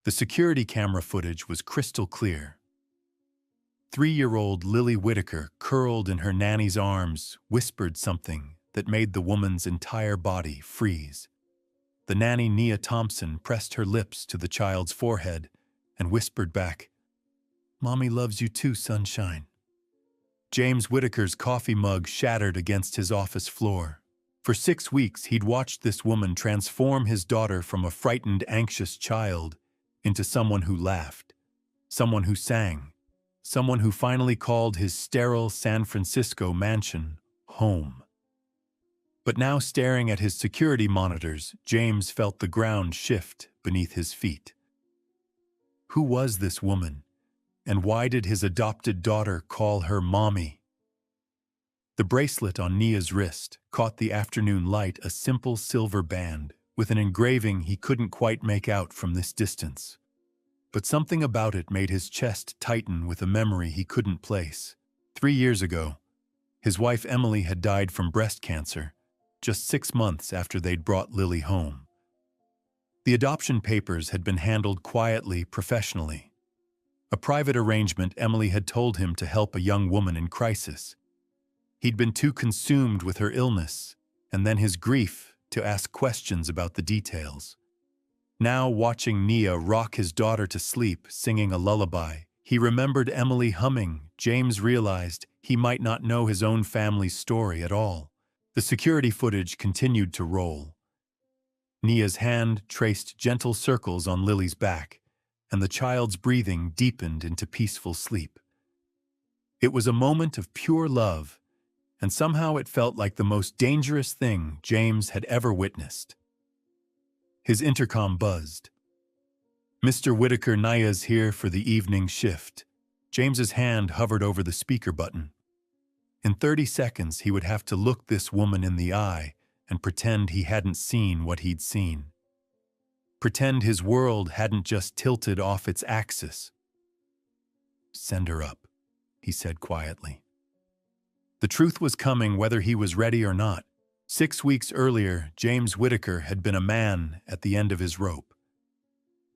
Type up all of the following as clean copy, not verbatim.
The security camera footage was crystal clear. 3-year-old Lily Whitaker, curled in her nanny's arms, whispered something that made the woman's entire body freeze. The nanny, Nia Thompson, pressed her lips to the child's forehead and whispered back, "Mommy loves you too, sunshine." James Whitaker's coffee mug shattered against his office floor. For 6 weeks, he'd watched this woman transform his daughter from a frightened, anxious child into someone who laughed, someone who sang, someone who finally called his sterile San Francisco mansion home. But now, staring at his security monitors, James felt the ground shift beneath his feet. Who was this woman, and why did his adopted daughter call her mommy? The bracelet on Nia's wrist caught the afternoon light, a simple silver band with an engraving he couldn't quite make out from this distance. But something about it made his chest tighten with a memory he couldn't place. 3 years ago, his wife Emily had died from breast cancer, just 6 months after they'd brought Lily home. The adoption papers had been handled quietly, professionally. A private arrangement Emily had told him to help a young woman in crisis. He'd been too consumed with her illness, and then his grief, to ask questions about the details. Now, watching Nia rock his daughter to sleep, singing a lullaby, he remembered Emily humming. James realized he might not know his own family's story at all. The security footage continued to roll. Nia's hand traced gentle circles on Lily's back, and the child's breathing deepened into peaceful sleep. It was a moment of pure love, and somehow it felt like the most dangerous thing James had ever witnessed. His intercom buzzed. "Mr. Whitaker, Nia's here for the evening shift." James's hand hovered over the speaker button. In 30 seconds, he would have to look this woman in the eye and pretend he hadn't seen what he'd seen. Pretend his world hadn't just tilted off its axis. "Send her up," he said quietly. The truth was coming whether he was ready or not. 6 weeks earlier, James Whitaker had been a man at the end of his rope.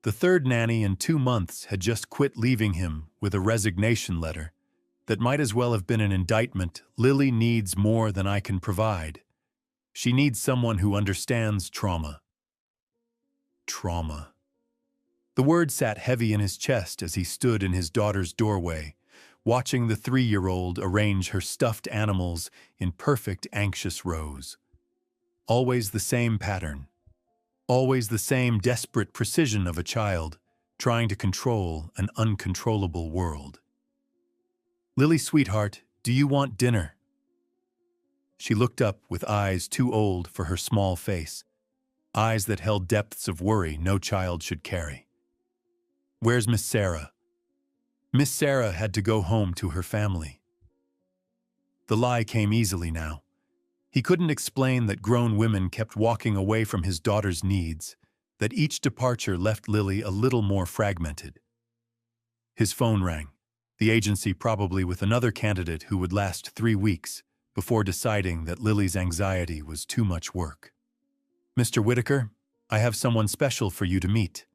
The third nanny in 2 months had just quit, leaving him with a resignation letter that might as well have been an indictment. "Lily needs more than I can provide. She needs someone who understands trauma." Trauma. The word sat heavy in his chest as he stood in his daughter's doorway, watching the 3-year-old arrange her stuffed animals in perfect, anxious rows. Always the same pattern. Always the same desperate precision of a child trying to control an uncontrollable world. "Lily, sweetheart, do you want dinner?" She looked up with eyes too old for her small face, eyes that held depths of worry no child should carry. "Where's Miss Sarah?" Miss Sarah had to go home to her family. The lie came easily now. He couldn't explain that grown women kept walking away from his daughter's needs, that each departure left Lily a little more fragmented. His phone rang, the agency probably with another candidate who would last 3 weeks before deciding that Lily's anxiety was too much work. "Mr. Whitaker, I have someone special for you to meet."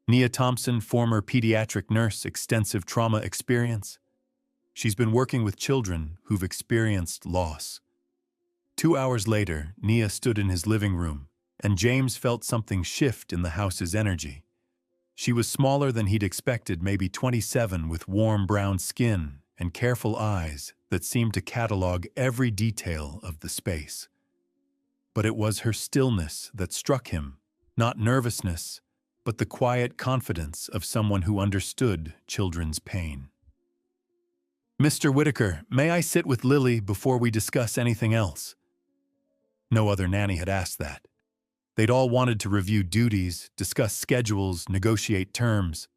Nia Thompson, former pediatric nurse, extensive trauma experience. She's been working with children who've experienced loss. 2 hours later, Nia stood in his living room, and James felt something shift in the house's energy. She was smaller than he'd expected, maybe 27, with warm brown skin and careful eyes that seemed to catalog every detail of the space. But it was her stillness that struck him, not nervousness, but the quiet confidence of someone who understood children's pain. "Mr. Whitaker, may I sit with Lily before we discuss anything else?" No other nanny had asked that. They'd all wanted to review duties, discuss schedules, negotiate terms.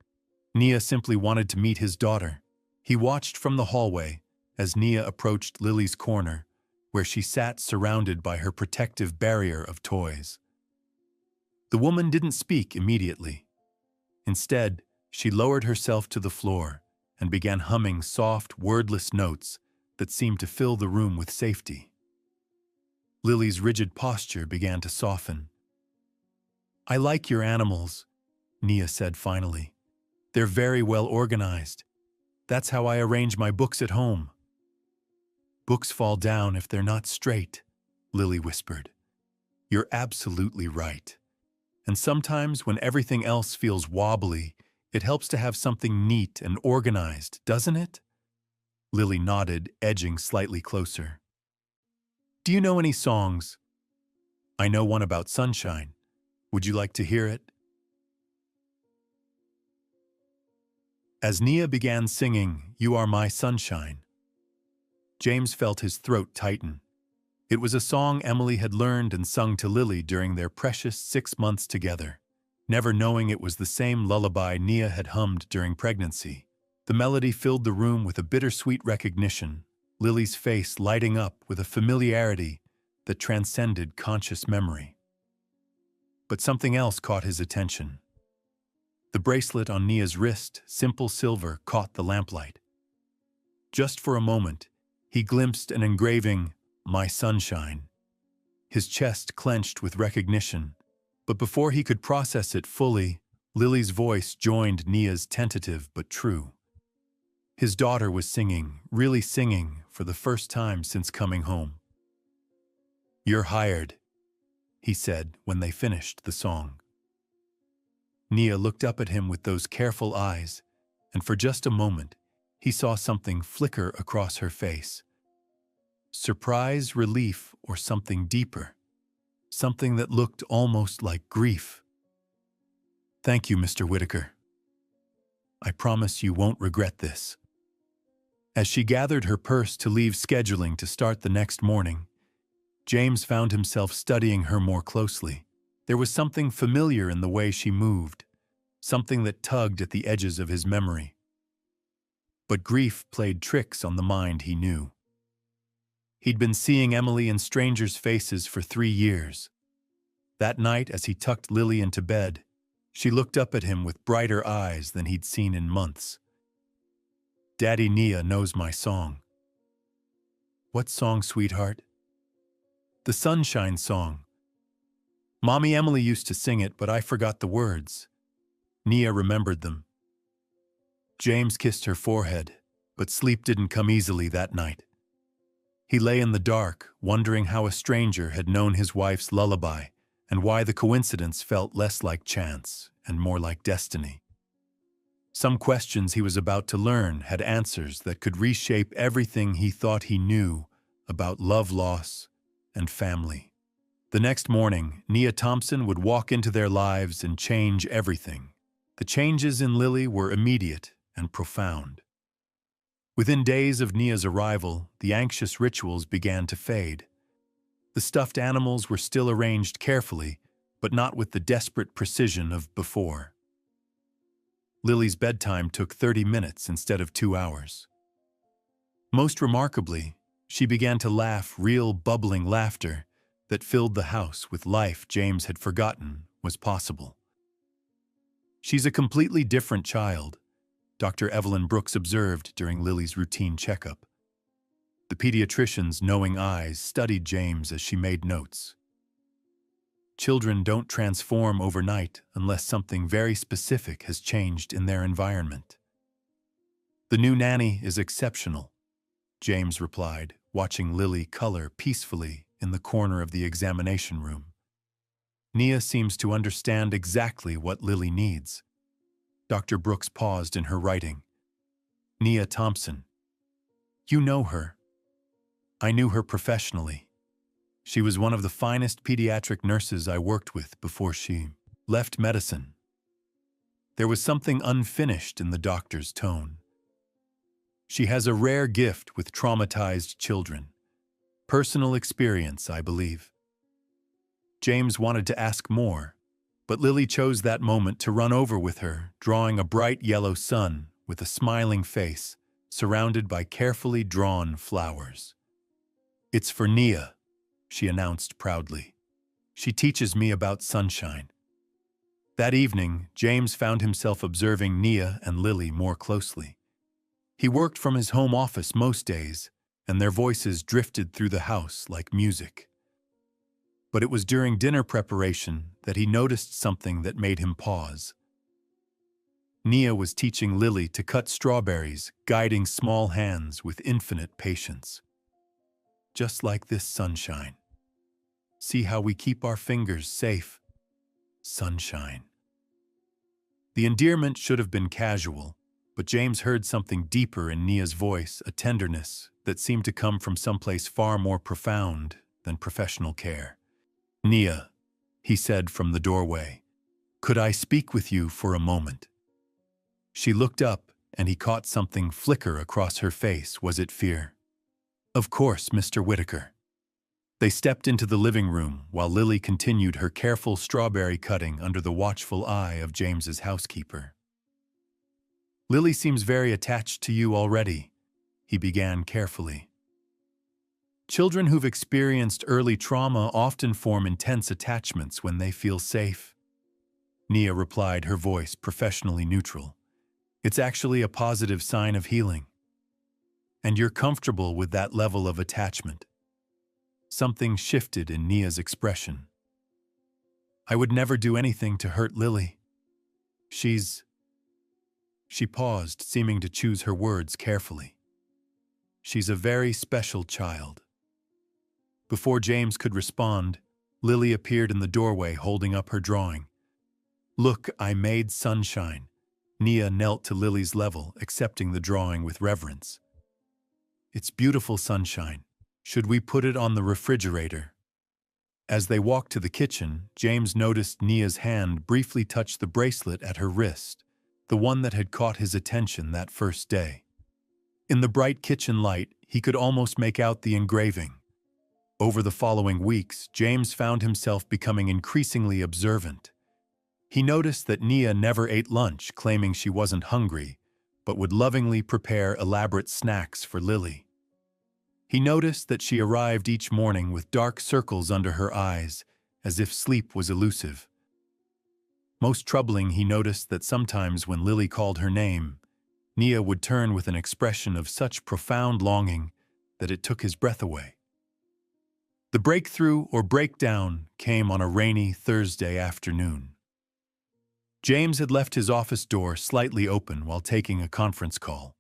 Nia simply wanted to meet his daughter. He watched from the hallway as Nia approached Lily's corner, where she sat surrounded by her protective barrier of toys. The woman didn't speak immediately. Instead, she lowered herself to the floor and began humming soft, wordless notes that seemed to fill the room with safety. Lily's rigid posture began to soften. "I like your animals. Nia said finally. "They're very well organized. That's how I arrange my books at home." "Books fall down if they're not straight," Lily whispered. "You're absolutely right. And sometimes when everything else feels wobbly, it helps to have something neat and organized, doesn't it?" Lily nodded, edging slightly closer. "Do you know any songs?" "I know one about sunshine. Would you like to hear it?" As Nia began singing, "You Are My Sunshine," James felt his throat tighten. It was a song Emily had learned and sung to Lily during their precious 6 months together, never knowing it was the same lullaby Nia had hummed during pregnancy. The melody filled the room with a bittersweet recognition, Lily's face lighting up with a familiarity that transcended conscious memory. But something else caught his attention. The bracelet on Nia's wrist, simple silver, caught the lamplight. Just for a moment, he glimpsed an engraving, "My Sunshine." His chest clenched with recognition, but before he could process it fully, Lily's voice joined Nia's, tentative but true. His daughter was singing, really singing, for the first time since coming home. "You're hired," he said when they finished the song. Nia looked up at him with those careful eyes, and for just a moment, he saw something flicker across her face. Surprise, relief, or something deeper. Something that looked almost like grief. "Thank you, Mr. Whitaker. I promise you won't regret this." As she gathered her purse to leave scheduling to start the next morning, James found himself studying her more closely. There was something familiar in the way she moved, something that tugged at the edges of his memory. But grief played tricks on the mind he knew. He'd been seeing Emily in strangers' faces for 3 years. That night, as he tucked Lily into bed, she looked up at him with brighter eyes than he'd seen in months. "Daddy Nia knows my song." "What song, sweetheart?" "The Sunshine Song. Mommy Emily used to sing it, but I forgot the words." Nia remembered them. James kissed her forehead, but sleep didn't come easily that night. He lay in the dark, wondering how a stranger had known his wife's lullaby and why the coincidence felt less like chance and more like destiny. Some questions he was about to learn had answers that could reshape everything he thought he knew about love loss and family. The next morning, Nia Thompson would walk into their lives and change everything. The changes in Lily were immediate and profound. Within days of Nia's arrival, the anxious rituals began to fade. The stuffed animals were still arranged carefully, but not with the desperate precision of before. Lily's bedtime took 30 minutes instead of 2 hours. Most remarkably, she began to laugh real bubbling laughter that filled the house with life James had forgotten was possible. "She's a completely different child," Dr. Evelyn Brooks observed during Lily's routine checkup. The pediatrician's knowing eyes studied James as she made notes. "Children don't transform overnight unless something very specific has changed in their environment." "The new nanny is exceptional," James replied, watching Lily color peacefully in the corner of the examination room. "Nia seems to understand exactly what Lily needs." Dr. Brooks paused in her writing. "Nia Thompson. You know her." "I knew her professionally. She was one of the finest pediatric nurses I worked with before she left medicine." There was something unfinished in the doctor's tone. "She has a rare gift with traumatized children. Personal experience, I believe." James wanted to ask more, but Lily chose that moment to run over with her, drawing a bright yellow sun with a smiling face, surrounded by carefully drawn flowers. "It's for Nia," she announced proudly. "She teaches me about sunshine." That evening, James found himself observing Nia and Lily more closely. He worked from his home office most days, and their voices drifted through the house like music. But it was during dinner preparation that he noticed something that made him pause. Nia was teaching Lily to cut strawberries, guiding small hands with infinite patience. Just like this sunshine. See how we keep our fingers safe. Sunshine. The endearment should have been casual, but James heard something deeper in Nia's voice, a tenderness that seemed to come from someplace far more profound than professional care. "Nia," he said from the doorway, "could I speak with you for a moment?" She looked up, and he caught something flicker across her face. Was it fear? "Of course, Mr. Whitaker." They stepped into the living room while Lily continued her careful strawberry cutting under the watchful eye of James's housekeeper. "Lily seems very attached to you already," he began carefully. "Children who've experienced early trauma often form intense attachments when they feel safe." Nia replied, her voice professionally neutral. "It's actually a positive sign of healing. And you're comfortable with that level of attachment." Something shifted in Nia's expression. "I would never do anything to hurt Lily. She paused, seeming to choose her words carefully. "She's a very special child." Before James could respond, Lily appeared in the doorway holding up her drawing. "Look, I made sunshine." Nia knelt to Lily's level, accepting the drawing with reverence. "It's beautiful sunshine. Should we put it on the refrigerator?" As they walked to the kitchen, James noticed Nia's hand briefly touch the bracelet at her wrist, the one that had caught his attention that first day. In the bright kitchen light, he could almost make out the engraving. Over the following weeks, James found himself becoming increasingly observant. He noticed that Nia never ate lunch, claiming she wasn't hungry, but would lovingly prepare elaborate snacks for Lily. He noticed that she arrived each morning with dark circles under her eyes, as if sleep was elusive. Most troubling, he noticed that sometimes when Lily called her name, Nia would turn with an expression of such profound longing that it took his breath away. The breakthrough or breakdown came on a rainy Thursday afternoon. James had left his office door slightly open while taking a conference call.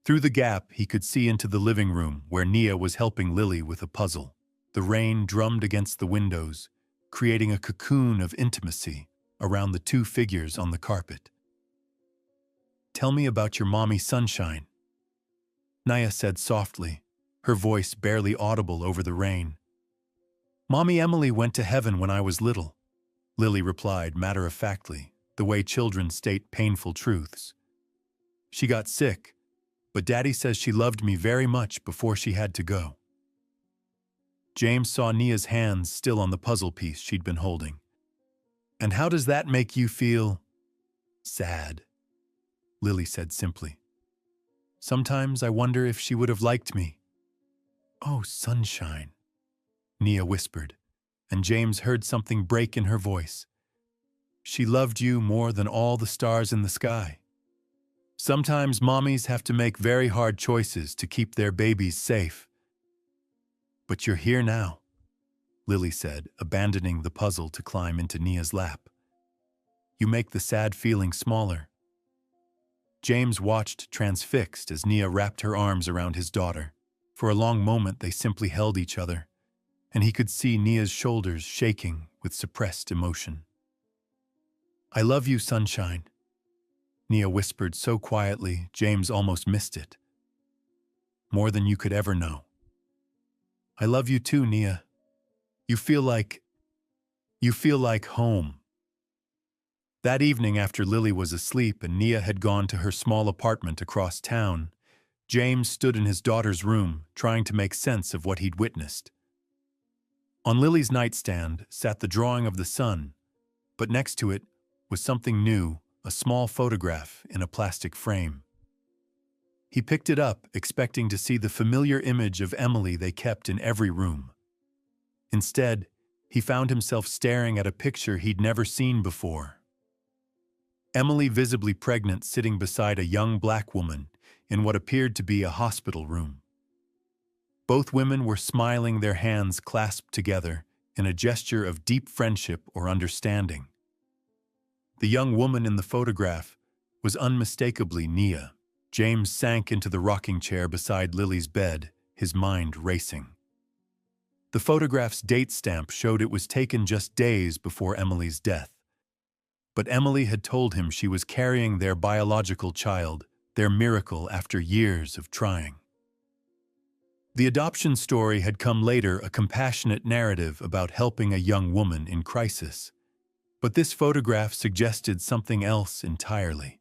Through the gap, he could see into the living room where Nia was helping Lily with a puzzle. The rain drummed against the windows, creating a cocoon of intimacy around the two figures on the carpet. "Tell me about your mommy sunshine," Nia said softly, her voice barely audible over the rain. "Mommy Emily went to heaven when I was little," Lily replied matter-of-factly, the way children state painful truths. "She got sick, but Daddy says she loved me very much before she had to go." James saw Nia's hands still on the puzzle piece she'd been holding. "And how does that make you feel?" "Sad," Lily said simply. "Sometimes I wonder if she would have liked me." "Oh, sunshine," Nia whispered, and James heard something break in her voice. "She loved you more than all the stars in the sky." Sometimes mommies have to make very hard choices to keep their babies safe. "But you're here now," Lily said, abandoning the puzzle to climb into Nia's lap. "You make the sad feeling smaller." James watched transfixed as Nia wrapped her arms around his daughter. For a long moment they simply held each other, and he could see Nia's shoulders shaking with suppressed emotion. "I love you, sunshine," Nia whispered so quietly James almost missed it. "More than you could ever know." "I love you too, Nia. You feel like home." That evening, after Lily was asleep and Nia had gone to her small apartment across town, James stood in his daughter's room, trying to make sense of what he'd witnessed. On Lily's nightstand sat the drawing of the sun, but next to it was something new, a small photograph in a plastic frame. He picked it up, expecting to see the familiar image of Emily they kept in every room. Instead, he found himself staring at a picture he'd never seen before. Emily, visibly pregnant, sitting beside a young black woman in what appeared to be a hospital room. Both women were smiling, their hands clasped together in a gesture of deep friendship or understanding. The young woman in the photograph was unmistakably Nia. James sank into the rocking chair beside Lily's bed, his mind racing. The photograph's date stamp showed it was taken just days before Emily's death. But Emily had told him she was carrying their biological child, their miracle after years of trying. The adoption story had come later, a compassionate narrative about helping a young woman in crisis. But this photograph suggested something else entirely.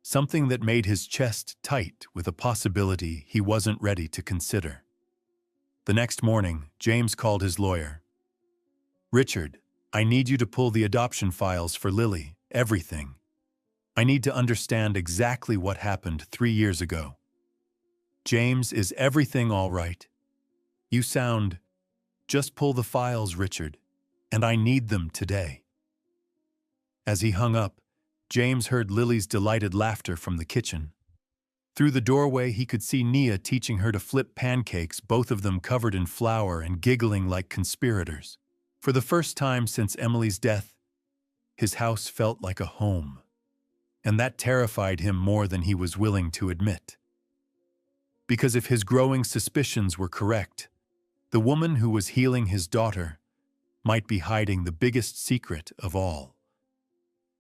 Something that made his chest tight with a possibility he wasn't ready to consider. The next morning, James called his lawyer. "Richard, I need you to pull the adoption files for Lily, everything. I need to understand exactly what happened 3 years ago." "James, is everything all right? You sound... Just pull the files, Richard, and I need them today." As he hung up, James heard Lily's delighted laughter from the kitchen. Through the doorway, he could see Nia teaching her to flip pancakes, both of them covered in flour and giggling like conspirators. For the first time since Emily's death, his house felt like a home. And that terrified him more than he was willing to admit. Because if his growing suspicions were correct, the woman who was healing his daughter might be hiding the biggest secret of all.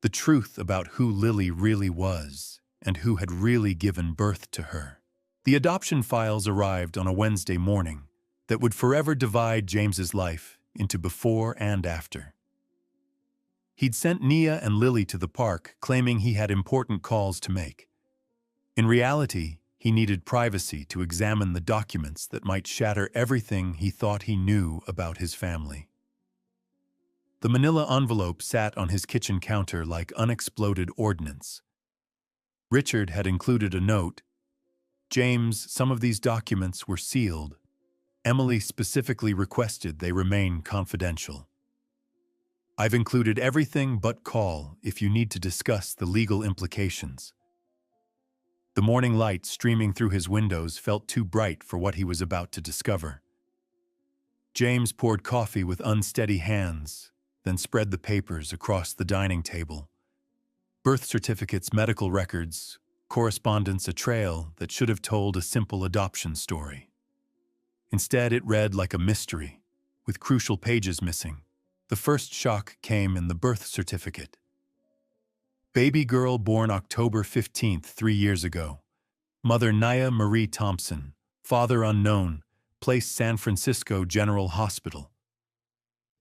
The truth about who Lily really was and who had really given birth to her. The adoption files arrived on a Wednesday morning that would forever divide James's life into before and after. He'd sent Nia and Lily to the park, claiming he had important calls to make. In reality, he needed privacy to examine the documents that might shatter everything he thought he knew about his family. The manila envelope sat on his kitchen counter like unexploded ordnance. Richard had included a note. "James, some of these documents were sealed. Emily specifically requested they remain confidential. I've included everything but call if you need to discuss the legal implications." The morning light streaming through his windows felt too bright for what he was about to discover. James poured coffee with unsteady hands, then spread the papers across the dining table. Birth certificates, medical records, correspondence, a trail that should have told a simple adoption story. Instead, it read like a mystery, with crucial pages missing. The first shock came in the birth certificate. "Baby girl born October 15th, 3 years ago. Mother Nia Marie Thompson. Father unknown. Place San Francisco General Hospital."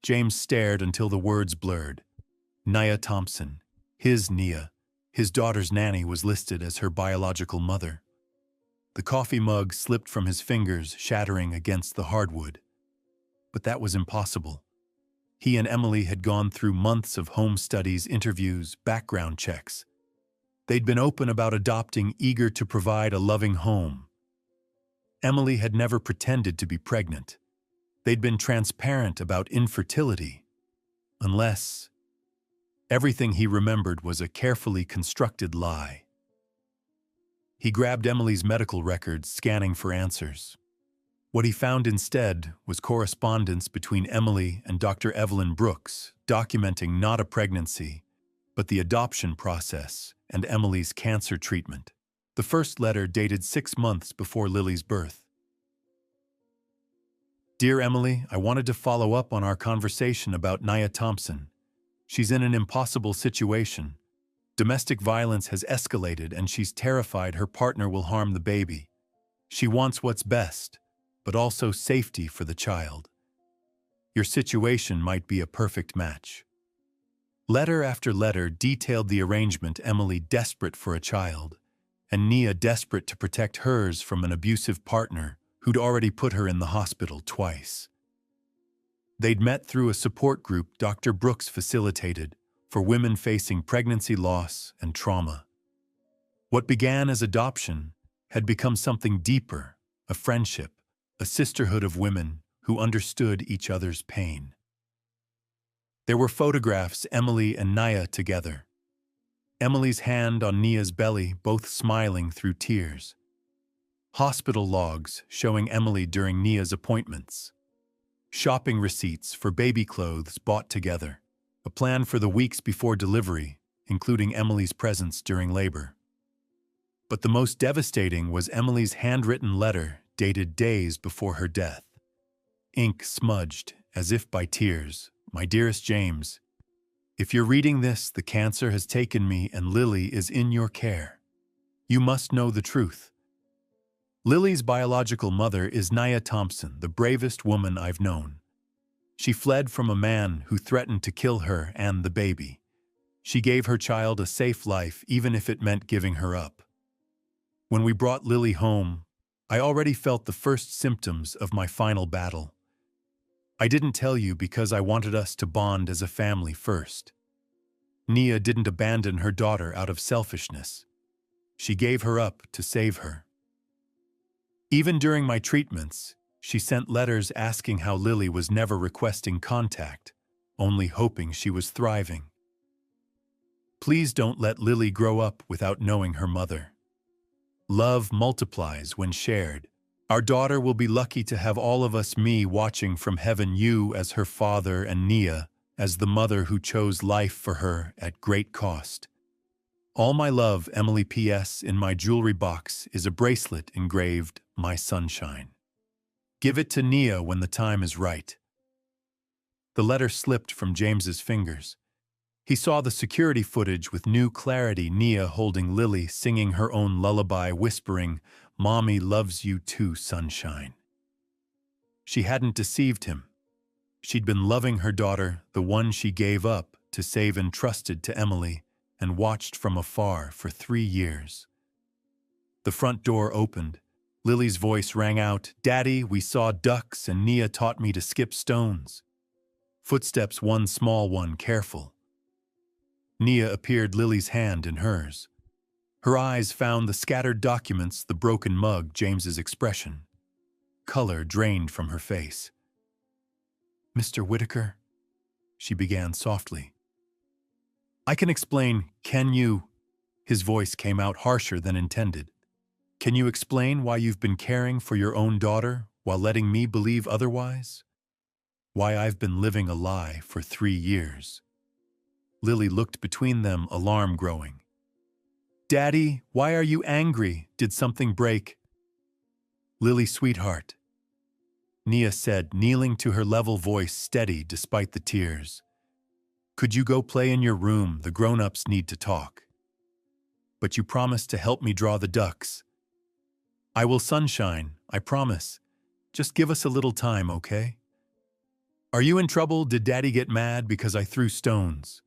James stared until the words blurred. Nia Thompson. His Nia. His daughter's nanny was listed as her biological mother. The coffee mug slipped from his fingers, shattering against the hardwood. But that was impossible. He and Emily had gone through months of home studies, interviews, background checks. They'd been open about adopting, eager to provide a loving home. Emily had never pretended to be pregnant. They'd been transparent about infertility. Unless everything he remembered was a carefully constructed lie. He grabbed Emily's medical records, scanning for answers. What he found instead was correspondence between Emily and Dr. Evelyn Brooks, documenting not a pregnancy, but the adoption process and Emily's cancer treatment. The first letter dated 6 months before Lily's birth. "Dear Emily, I wanted to follow up on our conversation about Nia Thompson. She's in an impossible situation. Domestic violence has escalated and she's terrified her partner will harm the baby. She wants what's best, but also safety for the child. Your situation might be a perfect match." Letter after letter detailed the arrangement, Emily desperate for a child, and Nia desperate to protect hers from an abusive partner who'd already put her in the hospital twice. They'd met through a support group Dr. Brooks facilitated for women facing pregnancy loss and trauma. What began as adoption had become something deeper, a friendship, a sisterhood of women who understood each other's pain. There were photographs, Emily and Nia together. Emily's hand on Nia's belly, both smiling through tears. Hospital logs showing Emily during Nia's appointments. Shopping receipts for baby clothes bought together. A plan for the weeks before delivery, including Emily's presence during labor. But the most devastating was Emily's handwritten letter dated days before her death. Ink smudged, as if by tears. "My dearest James, if you're reading this, the cancer has taken me and Lily is in your care. You must know the truth. Lily's biological mother is Nanny Thompson, the bravest woman I've known. She fled from a man who threatened to kill her and the baby. She gave her child a safe life, even if it meant giving her up. When we brought Lily home, I already felt the first symptoms of my final battle. I didn't tell you because I wanted us to bond as a family first. Nia didn't abandon her daughter out of selfishness. She gave her up to save her. Even during my treatments, she sent letters asking how Lily was never requesting contact, only hoping she was thriving. Please don't let Lily grow up without knowing her mother. Love multiplies when shared. Our daughter will be lucky to have all of us, me watching from heaven, you as her father and Nia as the mother who chose life for her at great cost. All my love, Emily. P.S. In my jewelry box is a bracelet engraved, My Sunshine. Give it to Nia when the time is right." The letter slipped from James's fingers. He saw the security footage with new clarity, Nia holding Lily, singing her own lullaby, whispering, "Mommy loves you too, sunshine." She hadn't deceived him. She'd been loving her daughter, the one she gave up to save, entrusted to Emily, and watched from afar for 3 years. The front door opened. Lily's voice rang out, "Daddy, we saw ducks and Nia taught me to skip stones." Footsteps, one small, one careful. Nia appeared, Lily's hand in hers. Her eyes found the scattered documents, the broken mug, James's expression. Color drained from her face. "Mr. Whitaker," she began softly. "I can explain, can you?" His voice came out harsher than intended. "Can you explain why you've been caring for your own daughter while letting me believe otherwise? Why I've been living a lie for 3 years?" Lily looked between them, alarm growing. "Daddy, why are you angry? Did something break?" "Lily, sweetheart," Nia said, kneeling to her, level voice steady despite the tears. "Could you go play in your room? The grown-ups need to talk. But you promised to help me draw the ducks." "I will, sunshine, I promise. Just give us a little time, okay?" "Are you in trouble? Did Daddy get mad because I threw stones?"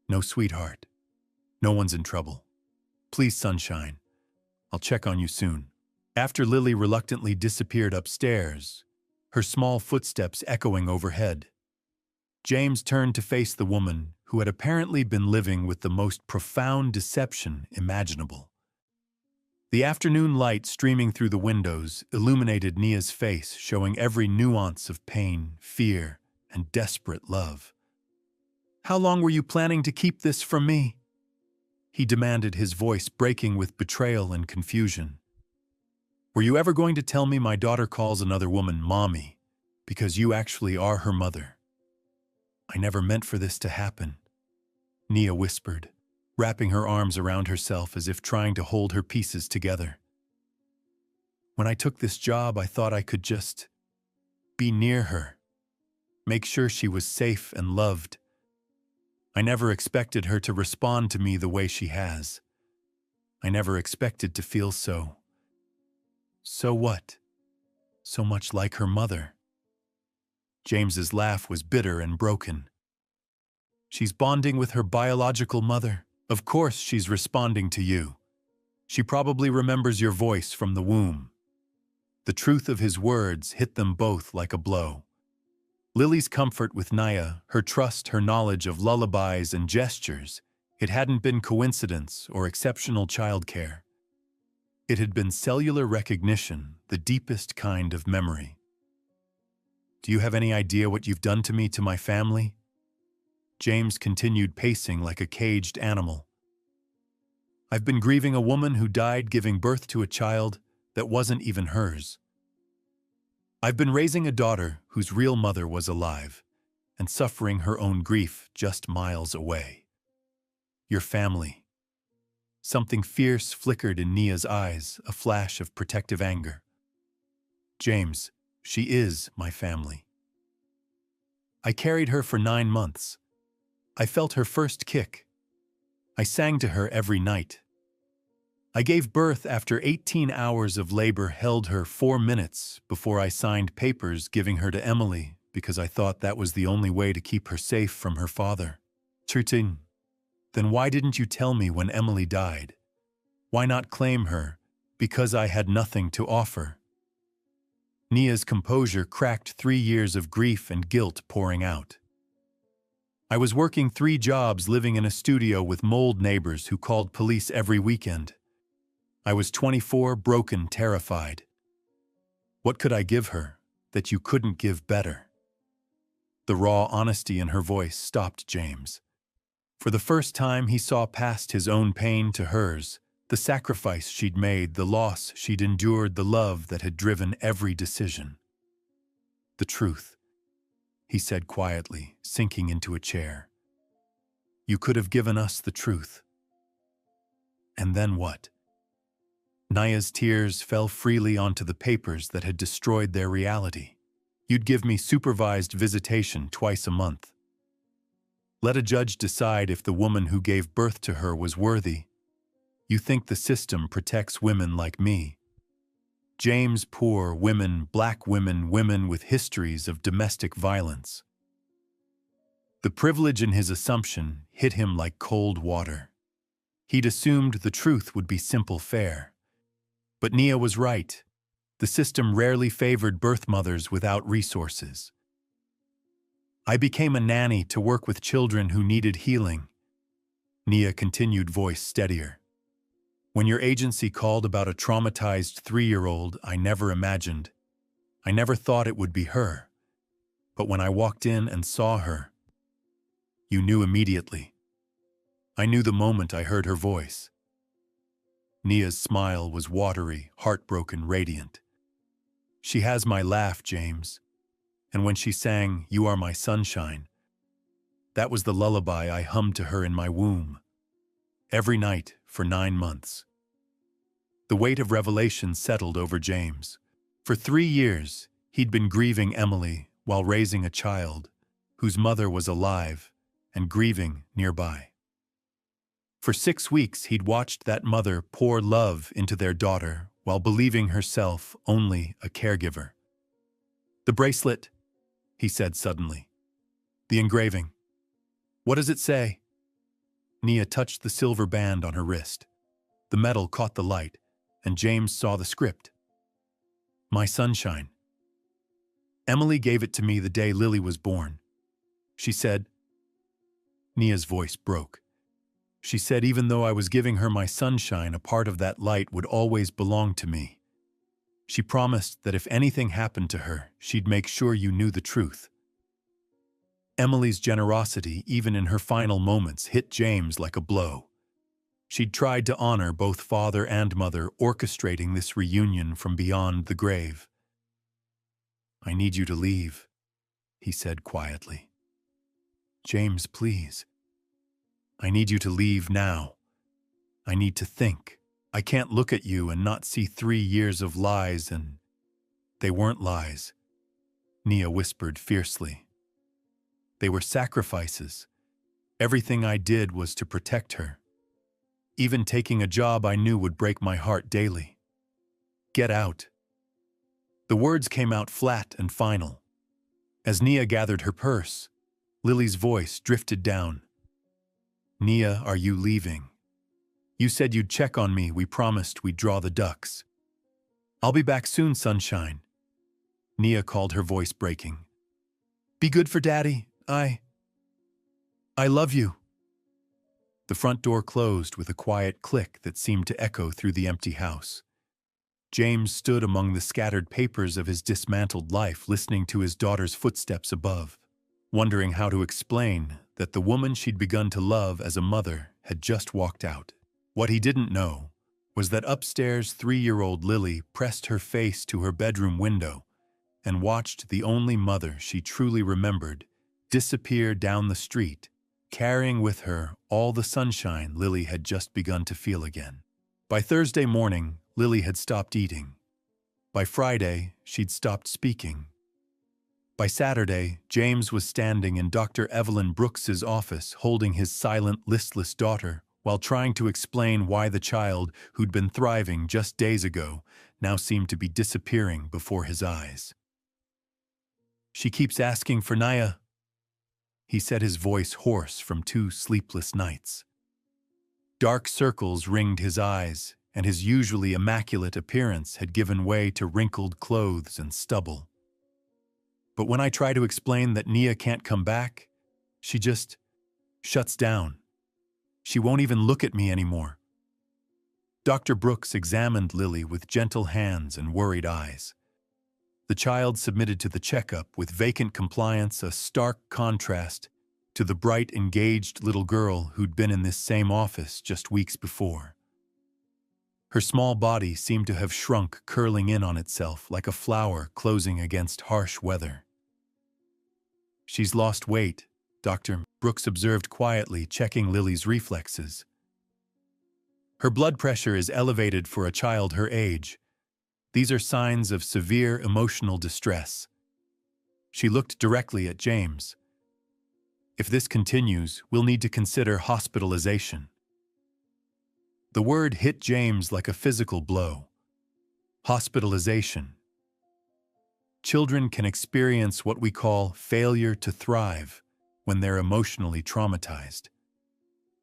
"No, sweetheart. No one's in trouble. Please, sunshine. I'll check on you soon." After Lily reluctantly disappeared upstairs, her small footsteps echoing overhead, James turned to face the woman who had apparently been living with the most profound deception imaginable. The afternoon light streaming through the windows illuminated Nia's face, showing every nuance of pain, fear, and desperate love. "How long were you planning to keep this from me?" he demanded, his voice breaking with betrayal and confusion. "Were you ever going to tell me my daughter calls another woman mommy because you actually are her mother?" "I never meant for this to happen," Nia whispered, wrapping her arms around herself as if trying to hold her pieces together. "When I took this job, I thought I could just be near her, make sure she was safe and loved. I never expected her to respond to me the way she has. I never expected to feel so what? So much like her mother." James's laugh was bitter and broken. "She's bonding with her biological mother. Of course she's responding to you. She probably remembers your voice from the womb." The truth of his words hit them both like a blow. Lily's comfort with Nia, her trust, her knowledge of lullabies and gestures, it hadn't been coincidence or exceptional childcare. It had been cellular recognition, the deepest kind of memory. "Do you have any idea what you've done to me, to my family?" James continued, pacing like a caged animal. "I've been grieving a woman who died giving birth to a child that wasn't even hers. I've been raising a daughter whose real mother was alive and suffering her own grief just miles away. Your family. Something fierce flickered in Nia's eyes, a flash of protective anger. James, she is my family. I carried her for 9 months. I felt her first kick. I sang to her every night. I gave birth after 18 hours of labor, held her 4 minutes before I signed papers giving her to Emily because I thought that was the only way to keep her safe from her father. Trutin, then why didn't you tell me when Emily died? Why not claim her? Because I had nothing to offer. Nia's composure cracked, 3 years of grief and guilt pouring out. I was working 3 jobs, living in a studio with mold neighbors who called police every weekend. I was 24, broken, terrified. What could I give her that you couldn't give better? The raw honesty in her voice stopped James. For the first time, he saw past his own pain to hers, the sacrifice she'd made, the loss she'd endured, the love that had driven every decision. The truth, he said quietly, sinking into a chair. You could have given us the truth. And then what? Nia's tears fell freely onto the papers that had destroyed their reality. You'd give me supervised visitation twice a month. Let a judge decide if the woman who gave birth to her was worthy. You think the system protects women like me. James, poor women, black women, women with histories of domestic violence. The privilege in his assumption hit him like cold water. He'd assumed the truth would be simple fare. But Nia was right. The system rarely favored birth mothers without resources. I became a nanny to work with children who needed healing. Nia continued, voice steadier. When your agency called about a traumatized 3-year-old, I never imagined. I never thought it would be her. But when I walked in and saw her, you knew immediately. I knew the moment I heard her voice. Nia's smile was watery, heartbroken, radiant. She has my laugh, James. And when she sang, "You Are My Sunshine," that was the lullaby I hummed to her in my womb. Every night for 9 months. The weight of revelation settled over James. For 3 years, he'd been grieving Emily while raising a child whose mother was alive and grieving nearby. For 6 weeks, he'd watched that mother pour love into their daughter while believing herself only a caregiver. The bracelet, he said suddenly. The engraving. What does it say? Nia touched the silver band on her wrist. The metal caught the light, and James saw the script. My sunshine. Emily gave it to me the day Lily was born. She said, Nia's voice broke. She said even though I was giving her my sunshine, a part of that light would always belong to me. She promised that if anything happened to her, she'd make sure you knew the truth. Emily's generosity, even in her final moments, hit James like a blow. She'd tried to honor both father and mother, orchestrating this reunion from beyond the grave. I need you to leave, he said quietly. James, please. I need you to leave now. I need to think. I can't look at you and not see 3 years of lies, and they weren't lies, Nia whispered fiercely. They were sacrifices. Everything I did was to protect her. Even taking a job I knew would break my heart daily. Get out. The words came out flat and final. As Nia gathered her purse, Lily's voice drifted down. Nia, are you leaving? You said you'd check on me. We promised we'd draw the ducks. I'll be back soon, sunshine. Nia called, her voice breaking. Be good for Daddy. I love you. The front door closed with a quiet click that seemed to echo through the empty house. James stood among the scattered papers of his dismantled life, listening to his daughter's footsteps above, wondering how to explain that the woman she'd begun to love as a mother had just walked out. What he didn't know was that upstairs 3-year-old Lily pressed her face to her bedroom window and watched the only mother she truly remembered disappear down the street, carrying with her all the sunshine Lily had just begun to feel again. By Thursday morning, Lily had stopped eating. By Friday, she'd stopped speaking. By Saturday, James was standing in Dr. Evelyn Brooks's office holding his silent, listless daughter while trying to explain why the child who'd been thriving just days ago now seemed to be disappearing before his eyes. "She keeps asking for Naya," he said, his voice hoarse from 2 sleepless nights. Dark circles ringed his eyes, and his usually immaculate appearance had given way to wrinkled clothes and stubble. "But when I try to explain that Nia can't come back, she just shuts down. She won't even look at me anymore." Dr. Brooks examined Lily with gentle hands and worried eyes. The child submitted to the checkup with vacant compliance, a stark contrast to the bright, engaged little girl who'd been in this same office just weeks before. Her small body seemed to have shrunk, curling in on itself like a flower closing against harsh weather. "She's lost weight," Dr. Brooks observed quietly, checking Lily's reflexes. "Her blood pressure is elevated for a child her age. These are signs of severe emotional distress." She looked directly at James. "If this continues, we'll need to consider hospitalization." The word hit James like a physical blow. Hospitalization. Children can experience what we call failure to thrive when they're emotionally traumatized.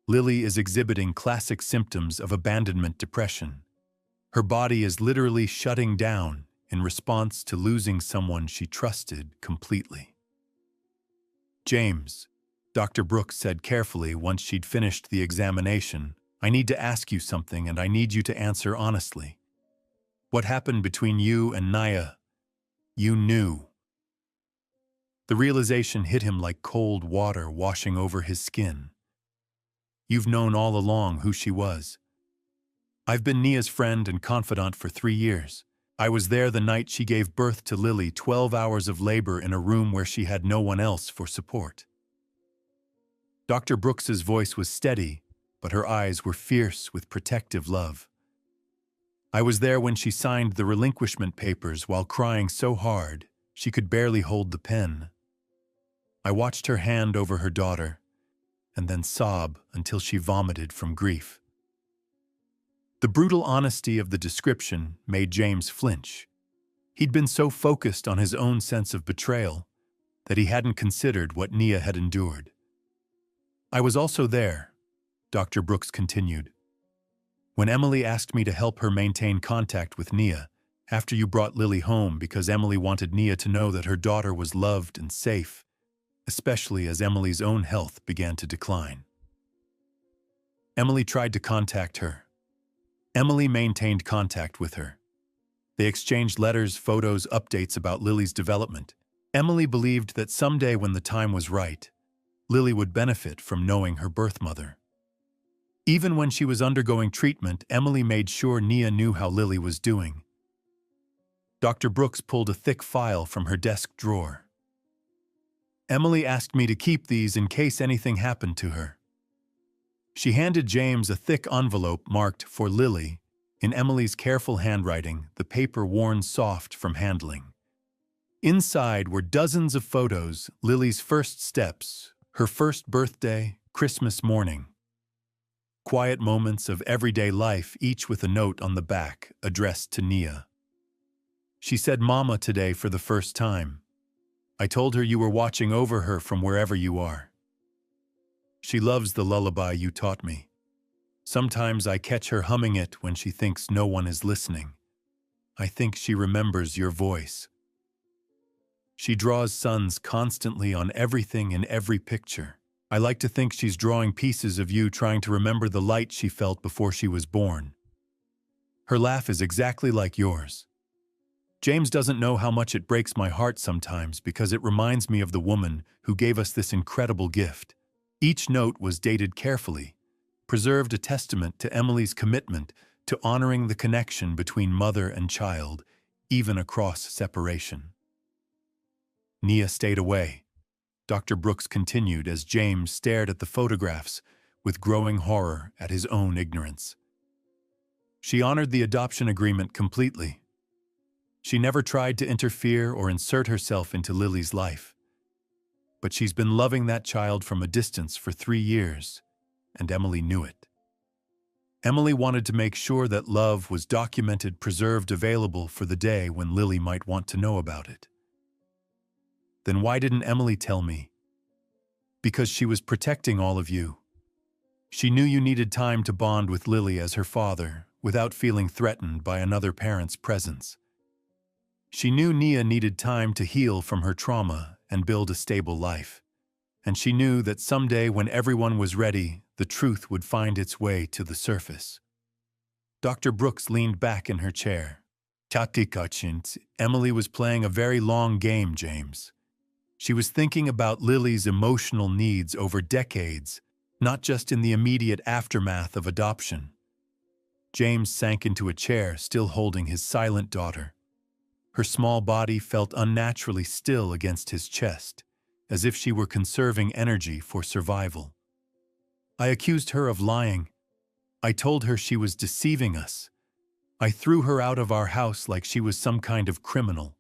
Lily is exhibiting classic symptoms of abandonment depression. Her body is literally shutting down in response to losing someone she trusted completely. "James," Dr. Brooks said carefully once she'd finished the examination, "I need to ask you something, and I need you to answer honestly. What happened between you and Naya? You knew." The realization hit him like cold water washing over his skin. "You've known all along who she was." "I've been Nia's friend and confidant for 3 years. I was there the night she gave birth to Lily, 12 hours of labor in a room where she had no one else for support." Dr. Brooks's voice was steady, but her eyes were fierce with protective love. "I was there when she signed the relinquishment papers while crying so hard she could barely hold the pen. I watched her hand over her daughter, and then sob until she vomited from grief." The brutal honesty of the description made James flinch. He'd been so focused on his own sense of betrayal that he hadn't considered what Nia had endured. "I was also there," Dr. Brooks continued, "when Emily asked me to help her maintain contact with Nia after you brought Lily home because Emily wanted Nia to know that her daughter was loved and safe, especially as Emily's own health began to decline. Emily tried to contact her. Emily maintained contact with her. They exchanged letters, photos, updates about Lily's development. Emily believed that someday when the time was right, Lily would benefit from knowing her birth mother. Even when she was undergoing treatment, Emily made sure Nia knew how Lily was doing." Dr. Brooks pulled a thick file from her desk drawer. "Emily asked me to keep these in case anything happened to her." She handed James a thick envelope marked "For Lily," in Emily's careful handwriting, the paper worn soft from handling. Inside were dozens of photos, Lily's first steps, her first birthday, Christmas morning. Quiet moments of everyday life, each with a note on the back addressed to Nia. She said "Mama" today for the first time. I told her you were watching over her from wherever you are. She loves the lullaby you taught me. Sometimes I catch her humming it when she thinks no one is listening. I think she remembers your voice. She draws suns constantly on everything in every picture. I like to think she's drawing pieces of you, trying to remember the light she felt before she was born. Her laugh is exactly like yours. James doesn't know how much it breaks my heart sometimes because it reminds me of the woman who gave us this incredible gift. Each note was dated carefully, preserved, a testament to Emily's commitment to honoring the connection between mother and child, even across separation. Nia stayed away. Dr. Brooks continued as James stared at the photographs with growing horror at his own ignorance. She honored the adoption agreement completely. She never tried to interfere or insert herself into Lily's life. But she's been loving that child from a distance for 3 years, and Emily knew it. Emily wanted to make sure that love was documented, preserved, available for the day when Lily might want to know about it. Then why didn't Emily tell me? Because she was protecting all of you. She knew you needed time to bond with Lily as her father, without feeling threatened by another parent's presence. She knew Nia needed time to heal from her trauma and build a stable life. And she knew that someday when everyone was ready, the truth would find its way to the surface. Dr. Brooks leaned back in her chair. Emily was playing a very long game, James. She was thinking about Lily's emotional needs over decades, not just in the immediate aftermath of adoption. James sank into a chair, still holding his silent daughter. Her small body felt unnaturally still against his chest, as if she were conserving energy for survival. I accused her of lying. I told her she was deceiving us. I threw her out of our house like she was some kind of criminal.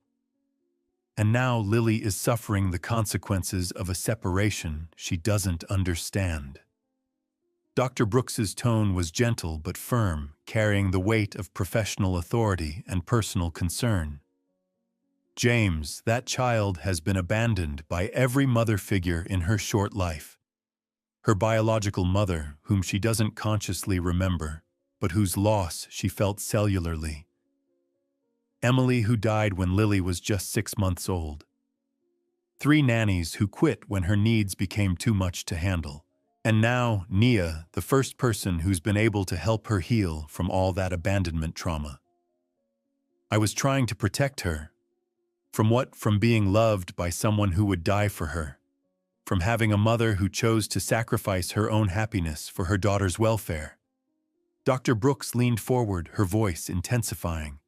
And now Lily is suffering the consequences of a separation she doesn't understand. Dr. Brooks's tone was gentle but firm, carrying the weight of professional authority and personal concern. James, that child has been abandoned by every mother figure in her short life. Her biological mother, whom she doesn't consciously remember, but whose loss she felt cellularly. Emily, who died when Lily was just 6 months old. 3 nannies who quit when her needs became too much to handle. And now, Nia, the first person who's been able to help her heal from all that abandonment trauma. I was trying to protect her. From what? From being loved by someone who would die for her. From having a mother who chose to sacrifice her own happiness for her daughter's welfare. Dr. Brooks leaned forward, her voice intensifying.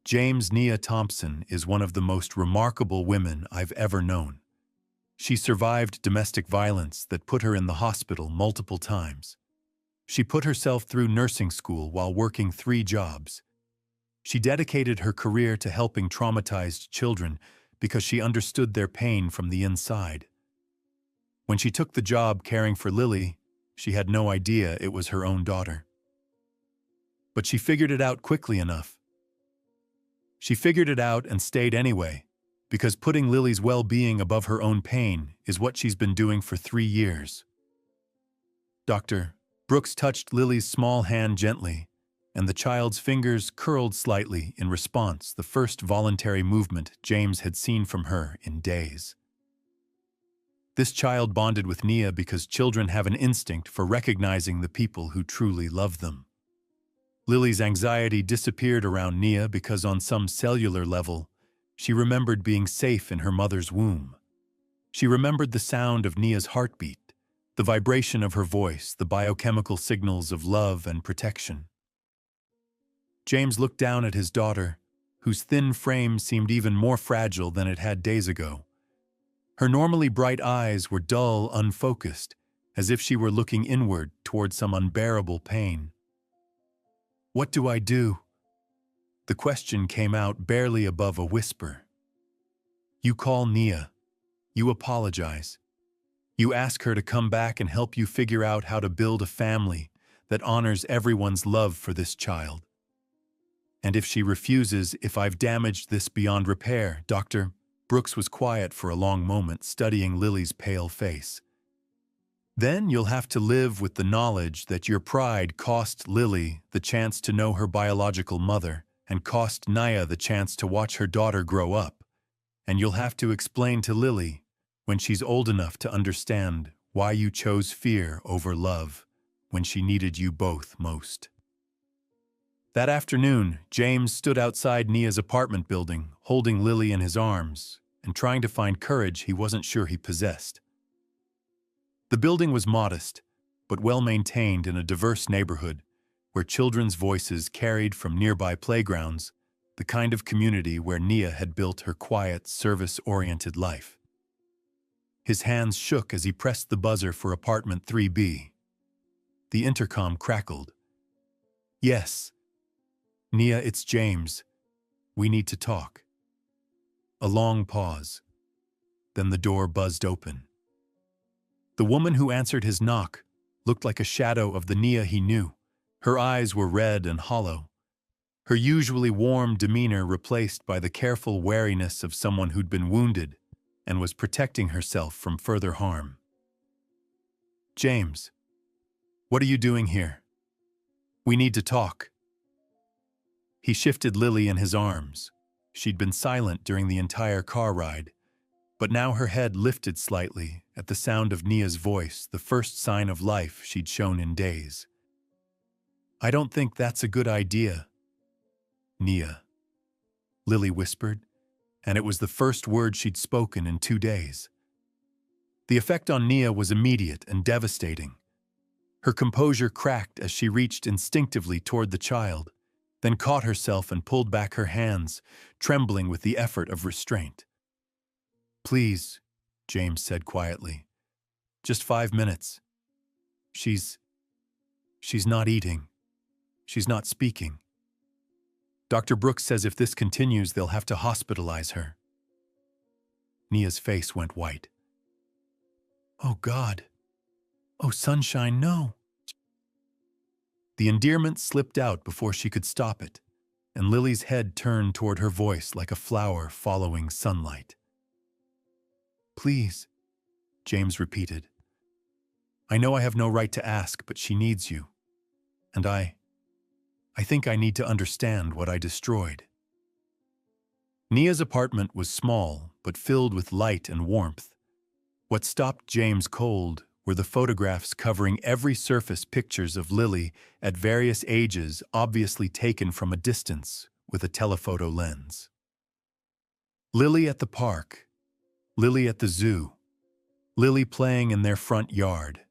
James, Nia Thompson is one of the most remarkable women I've ever known. She survived domestic violence that put her in the hospital multiple times. She put herself through nursing school while working 3 jobs. She dedicated her career to helping traumatized children because she understood their pain from the inside. When she took the job caring for Lily, she had no idea it was her own daughter. But she figured it out quickly enough. She figured it out and stayed anyway, because putting Lily's well-being above her own pain is what she's been doing for 3 years. Dr. Brooks touched Lily's small hand gently, and the child's fingers curled slightly in response, the first voluntary movement James had seen from her in days. This child bonded with Nia because children have an instinct for recognizing the people who truly love them. Lily's anxiety disappeared around Nia because on some cellular level, she remembered being safe in her mother's womb. She remembered the sound of Nia's heartbeat, the vibration of her voice, the biochemical signals of love and protection. James looked down at his daughter, whose thin frame seemed even more fragile than it had days ago. Her normally bright eyes were dull, unfocused, as if she were looking inward toward some unbearable pain. What do I do? The question came out barely above a whisper. You call Nia. You apologize. You ask her to come back and help you figure out how to build a family that honors everyone's love for this child. And if she refuses, if I've damaged this beyond repair, Dr. Brooks was quiet for a long moment, studying Lily's pale face. Then you'll have to live with the knowledge that your pride cost Lily the chance to know her biological mother and cost Nia the chance to watch her daughter grow up. And you'll have to explain to Lily, when she's old enough to understand, why you chose fear over love when she needed you both most. That afternoon, James stood outside Nia's apartment building, holding Lily in his arms and trying to find courage he wasn't sure he possessed. The building was modest, but well-maintained in a diverse neighborhood where children's voices carried from nearby playgrounds, the kind of community where Nia had built her quiet, service-oriented life. His hands shook as he pressed the buzzer for apartment 3B. The intercom crackled. "Yes. Nia, it's James. We need to talk." A long pause. Then the door buzzed open. The woman who answered his knock looked like a shadow of the Nia he knew. Her eyes were red and hollow, her usually warm demeanor replaced by the careful wariness of someone who'd been wounded and was protecting herself from further harm. "James, what are you doing here? We need to talk." He shifted Lily in his arms. She'd been silent during the entire car ride, but now her head lifted slightly at the sound of Nia's voice, the first sign of life she'd shown in days. "I don't think that's a good idea, Nia," Lily whispered, and it was the first word she'd spoken in 2 days. The effect on Nia was immediate and devastating. Her composure cracked as she reached instinctively toward the child, then caught herself and pulled back her hands, trembling with the effort of restraint. "Please," James said quietly. "Just 5 minutes. She's not eating. She's not speaking. Dr. Brooks says if this continues, they'll have to hospitalize her." Nia's face went white. "Oh, God. Oh, sunshine, no." The endearment slipped out before she could stop it, and Lily's head turned toward her voice like a flower following sunlight. "Please," James repeated. "I know I have no right to ask, but she needs you. And I think I need to understand what I destroyed." Nia's apartment was small, but filled with light and warmth. What stopped James cold were the photographs covering every surface, pictures of Lily at various ages, obviously taken from a distance with a telephoto lens. Lily at the park, Lily at the zoo, Lily playing in their front yard,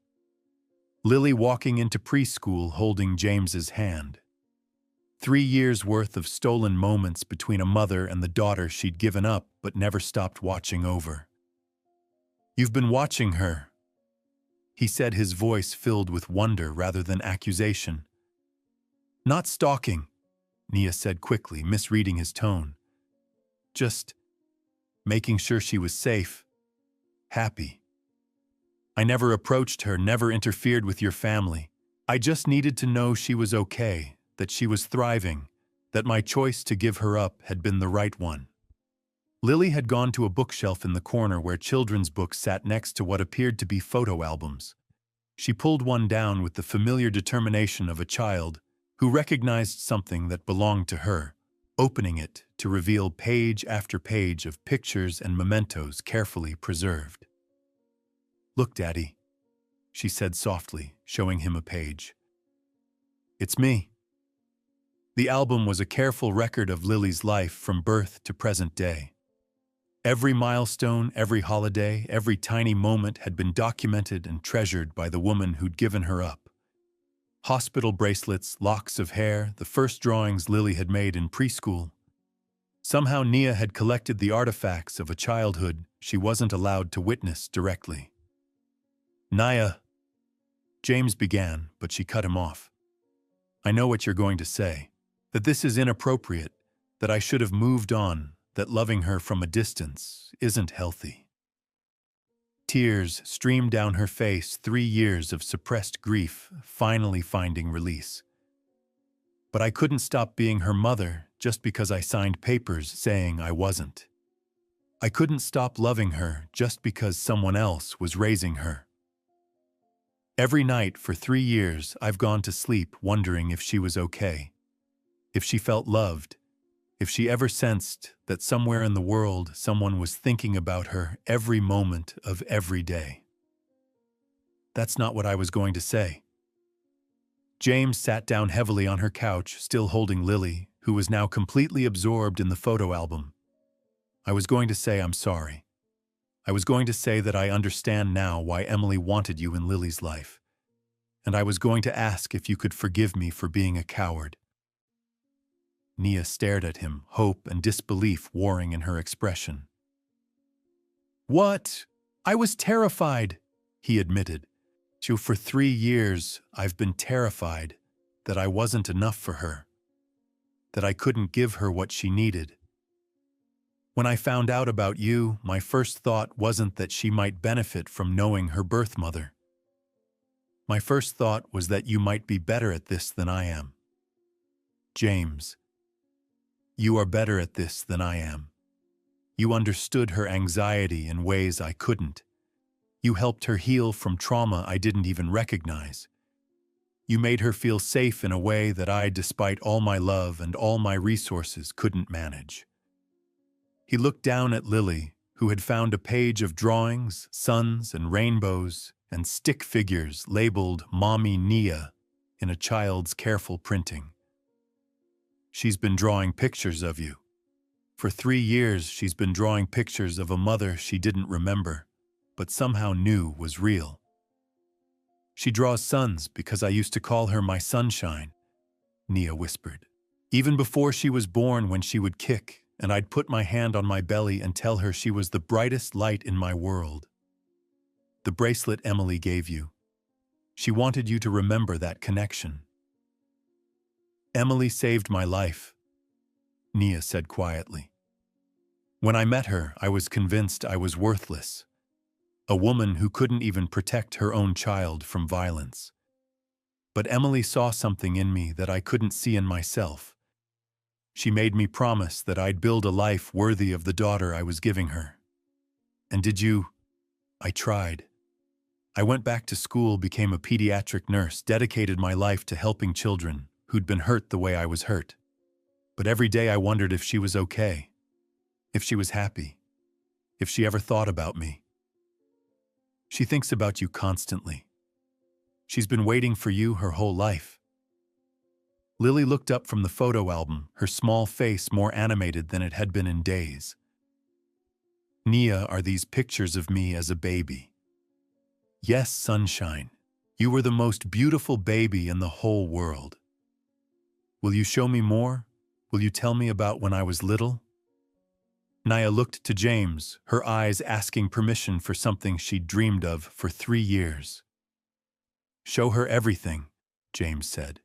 Lily walking into preschool holding James's hand. 3 years' worth of stolen moments between a mother and the daughter she'd given up but never stopped watching over. "You've been watching her," he said, his voice filled with wonder rather than accusation. "Not stalking," Nia said quickly, misreading his tone. "Just making sure she was safe, happy. I never approached her, never interfered with your family. I just needed to know she was okay, that she was thriving, that my choice to give her up had been the right one." Lily had gone to a bookshelf in the corner where children's books sat next to what appeared to be photo albums. She pulled one down with the familiar determination of a child who recognized something that belonged to her, opening it to reveal page after page of pictures and mementos carefully preserved. "Look, Daddy," she said softly, showing him a page. "It's me." The album was a careful record of Lily's life from birth to present day. Every milestone, every holiday, every tiny moment had been documented and treasured by the woman who'd given her up. Hospital bracelets, locks of hair, the first drawings Lily had made in preschool. Somehow Nia had collected the artifacts of a childhood she wasn't allowed to witness directly. "Nia," James began, but she cut him off. "I know what you're going to say, that this is inappropriate, that I should have moved on, that loving her from a distance isn't healthy." Tears streamed down her face, 3 years of suppressed grief finally finding release. "But I couldn't stop being her mother just because I signed papers saying I wasn't. I couldn't stop loving her just because someone else was raising her. Every night for 3 years I've gone to sleep wondering if she was okay, if she felt loved, if she ever sensed that somewhere in the world someone was thinking about her every moment of every day." "That's not what I was going to say." James sat down heavily on her couch, still holding Lily, who was now completely absorbed in the photo album. "I was going to say I'm sorry. I was going to say that I understand now why Emily wanted you in Lily's life. And I was going to ask if you could forgive me for being a coward." Nia stared at him, hope and disbelief warring in her expression. "What? I was terrified, he admitted. So for 3 years, I've been terrified that I wasn't enough for her, that I couldn't give her what she needed. When I found out about you, my first thought wasn't that she might benefit from knowing her birth mother. My first thought was that you might be better at this than I am. James, you are better at this than I am. You understood her anxiety in ways I couldn't. You helped her heal from trauma I didn't even recognize. You made her feel safe in a way that I, despite all my love and all my resources, couldn't manage. He looked down at Lily, who had found a page of drawings, suns and rainbows, and stick figures labeled Mommy Nia in a child's careful printing. She's been drawing pictures of you. For 3 years, she's been drawing pictures of a mother she didn't remember, but somehow knew was real. She draws suns because I used to call her my sunshine, Nia whispered. Even before she was born, when she would kick, and I'd put my hand on my belly and tell her she was the brightest light in my world. The bracelet Emily gave you. She wanted you to remember that connection. Emily saved my life, Nia said quietly. When I met her, I was convinced I was worthless. A woman who couldn't even protect her own child from violence. But Emily saw something in me that I couldn't see in myself. She made me promise that I'd build a life worthy of the daughter I was giving her. And did you? I tried. I went back to school, became a pediatric nurse, dedicated my life to helping children who'd been hurt the way I was hurt. But every day I wondered if she was okay, if she was happy, if she ever thought about me. She thinks about you constantly. She's been waiting for you her whole life. Lily looked up from the photo album, her small face more animated than it had been in days. Nia, are these pictures of me as a baby? Yes, sunshine. You were the most beautiful baby in the whole world. Will you show me more? Will you tell me about when I was little? Nia looked to James, her eyes asking permission for something she'd dreamed of for 3 years. Show her everything, James said.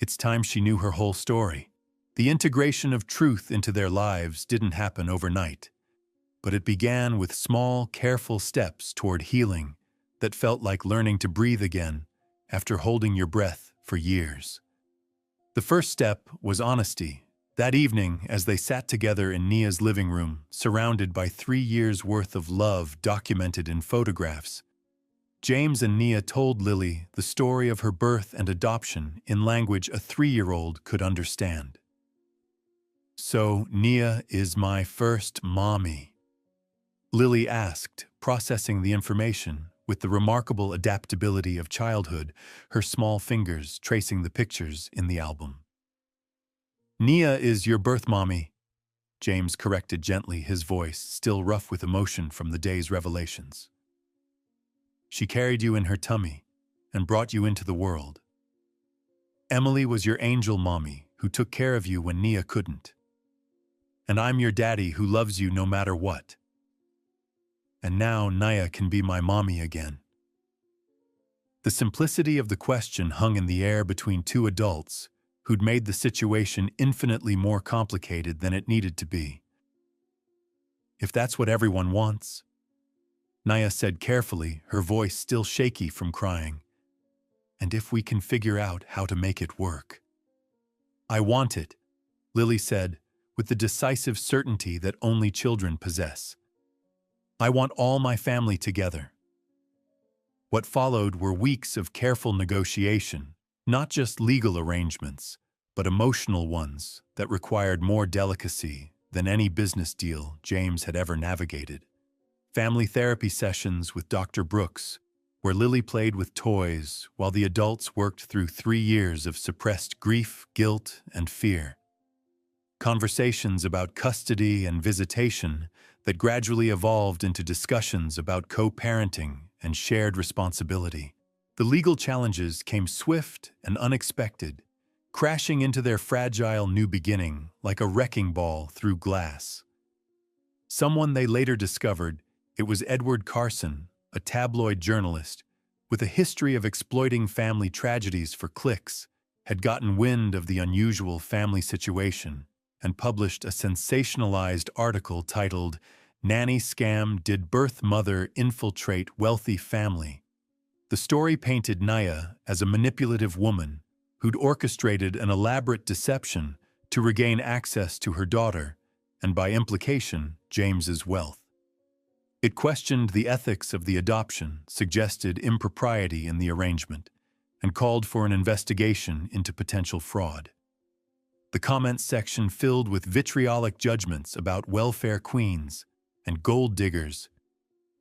It's time she knew her whole story. The integration of truth into their lives didn't happen overnight, but it began with small, careful steps toward healing that felt like learning to breathe again after holding your breath for years. The first step was honesty. That evening, as they sat together in Nia's living room, surrounded by 3 years' worth of love documented in photographs, James and Nia told Lily the story of her birth and adoption in language a 3-year-old could understand. So, Nia is my first mommy? Lily asked, processing the information with the remarkable adaptability of childhood, her small fingers tracing the pictures in the album. Nia is your birth mommy, James corrected gently, his voice still rough with emotion from the day's revelations. She carried you in her tummy and brought you into the world. Emily was your angel mommy who took care of you when Nia couldn't. And I'm your daddy who loves you no matter what. And now Nia can be my mommy again. The simplicity of the question hung in the air between two adults who'd made the situation infinitely more complicated than it needed to be. If that's what everyone wants, Nia said carefully, her voice still shaky from crying, and if we can figure out how to make it work. I want it, Lily said, with the decisive certainty that only children possess. I want all my family together. What followed were weeks of careful negotiation, not just legal arrangements, but emotional ones that required more delicacy than any business deal James had ever navigated. Family therapy sessions with Dr. Brooks, where Lily played with toys while the adults worked through 3 years of suppressed grief, guilt, and fear. Conversations about custody and visitation that gradually evolved into discussions about co-parenting and shared responsibility. The legal challenges came swift and unexpected, crashing into their fragile new beginning like a wrecking ball through glass. Someone they later discovered It was Edward Carson, a tabloid journalist, with a history of exploiting family tragedies for clicks, had gotten wind of the unusual family situation and published a sensationalized article titled, "Nanny Scam Did Birth Mother Infiltrate Wealthy Family?" The story painted Naya as a manipulative woman who'd orchestrated an elaborate deception to regain access to her daughter and, by implication, James's wealth. It questioned the ethics of the adoption, suggested impropriety in the arrangement, and called for an investigation into potential fraud. The comments section filled with vitriolic judgments about welfare queens and gold diggers,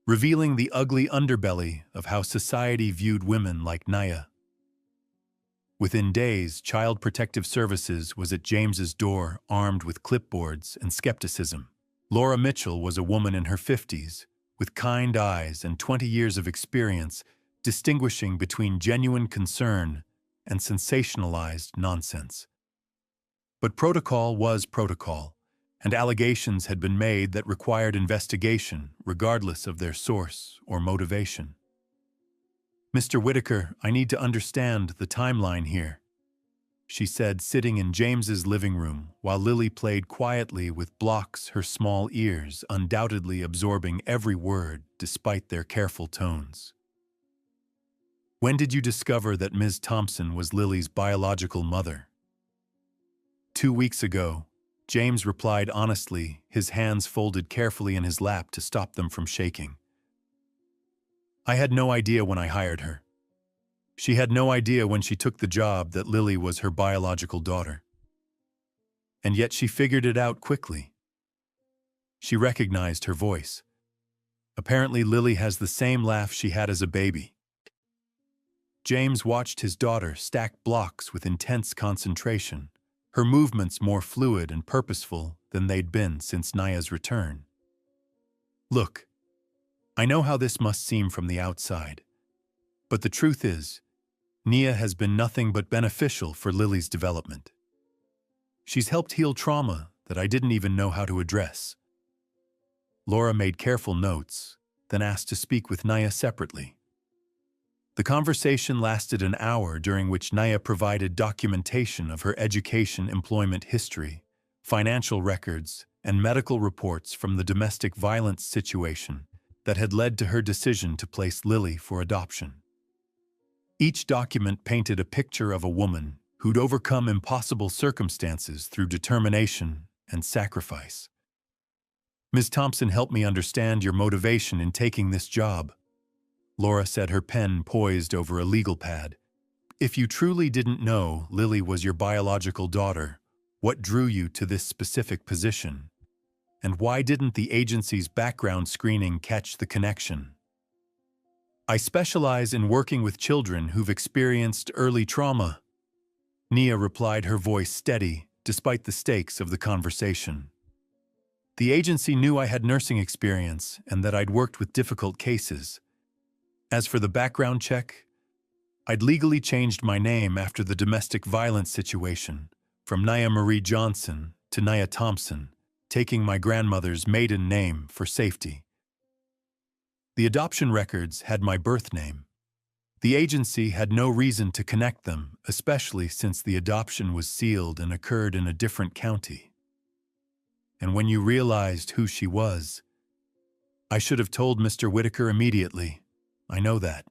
revealing the ugly underbelly of how society viewed women like Naya. Within days, Child Protective Services was at James's door, armed with clipboards and skepticism. Laura Mitchell was a woman in her 50s, with kind eyes and 20 years of experience, distinguishing between genuine concern and sensationalized nonsense. But protocol was protocol, and allegations had been made that required investigation, regardless of their source or motivation. "Mr. Whitaker, I need to understand the timeline here," she said, sitting in James's living room while Lily played quietly with blocks, her small ears undoubtedly absorbing every word despite their careful tones. "When did you discover that Ms. Thompson was Lily's biological mother?" "2 weeks ago," James replied honestly, his hands folded carefully in his lap to stop them from shaking. "I had no idea when I hired her. She had no idea when she took the job that Lily was her biological daughter. And yet she figured it out quickly. She recognized her voice. Apparently Lily has the same laugh she had as a baby." James watched his daughter stack blocks with intense concentration, her movements more fluid and purposeful than they'd been since Naya's return. "Look, I know how this must seem from the outside, but the truth is, Nia has been nothing but beneficial for Lily's development. She's helped heal trauma that I didn't even know how to address." Laura made careful notes, then asked to speak with Naya separately. The conversation lasted an hour, during which Naya provided documentation of her education, employment history, financial records, and medical reports from the domestic violence situation that had led to her decision to place Lily for adoption. Each document painted a picture of a woman who'd overcome impossible circumstances through determination and sacrifice. "Ms. Thompson helped me understand your motivation in taking this job," Laura said, her pen poised over a legal pad. "If you truly didn't know Lily was your biological daughter, what drew you to this specific position? And why didn't the agency's background screening catch the connection?" "I specialize in working with children who've experienced early trauma," Nia replied, her voice steady despite the stakes of the conversation. "The agency knew I had nursing experience and that I'd worked with difficult cases. As for the background check, I'd legally changed my name after the domestic violence situation, from Naya Marie Johnson to Naya Thompson, taking my grandmother's maiden name for safety. The adoption records had my birth name. The agency had no reason to connect them, especially since the adoption was sealed and occurred in a different county. And when you realized who she was, I should have told Mr. Whitaker immediately. I know that.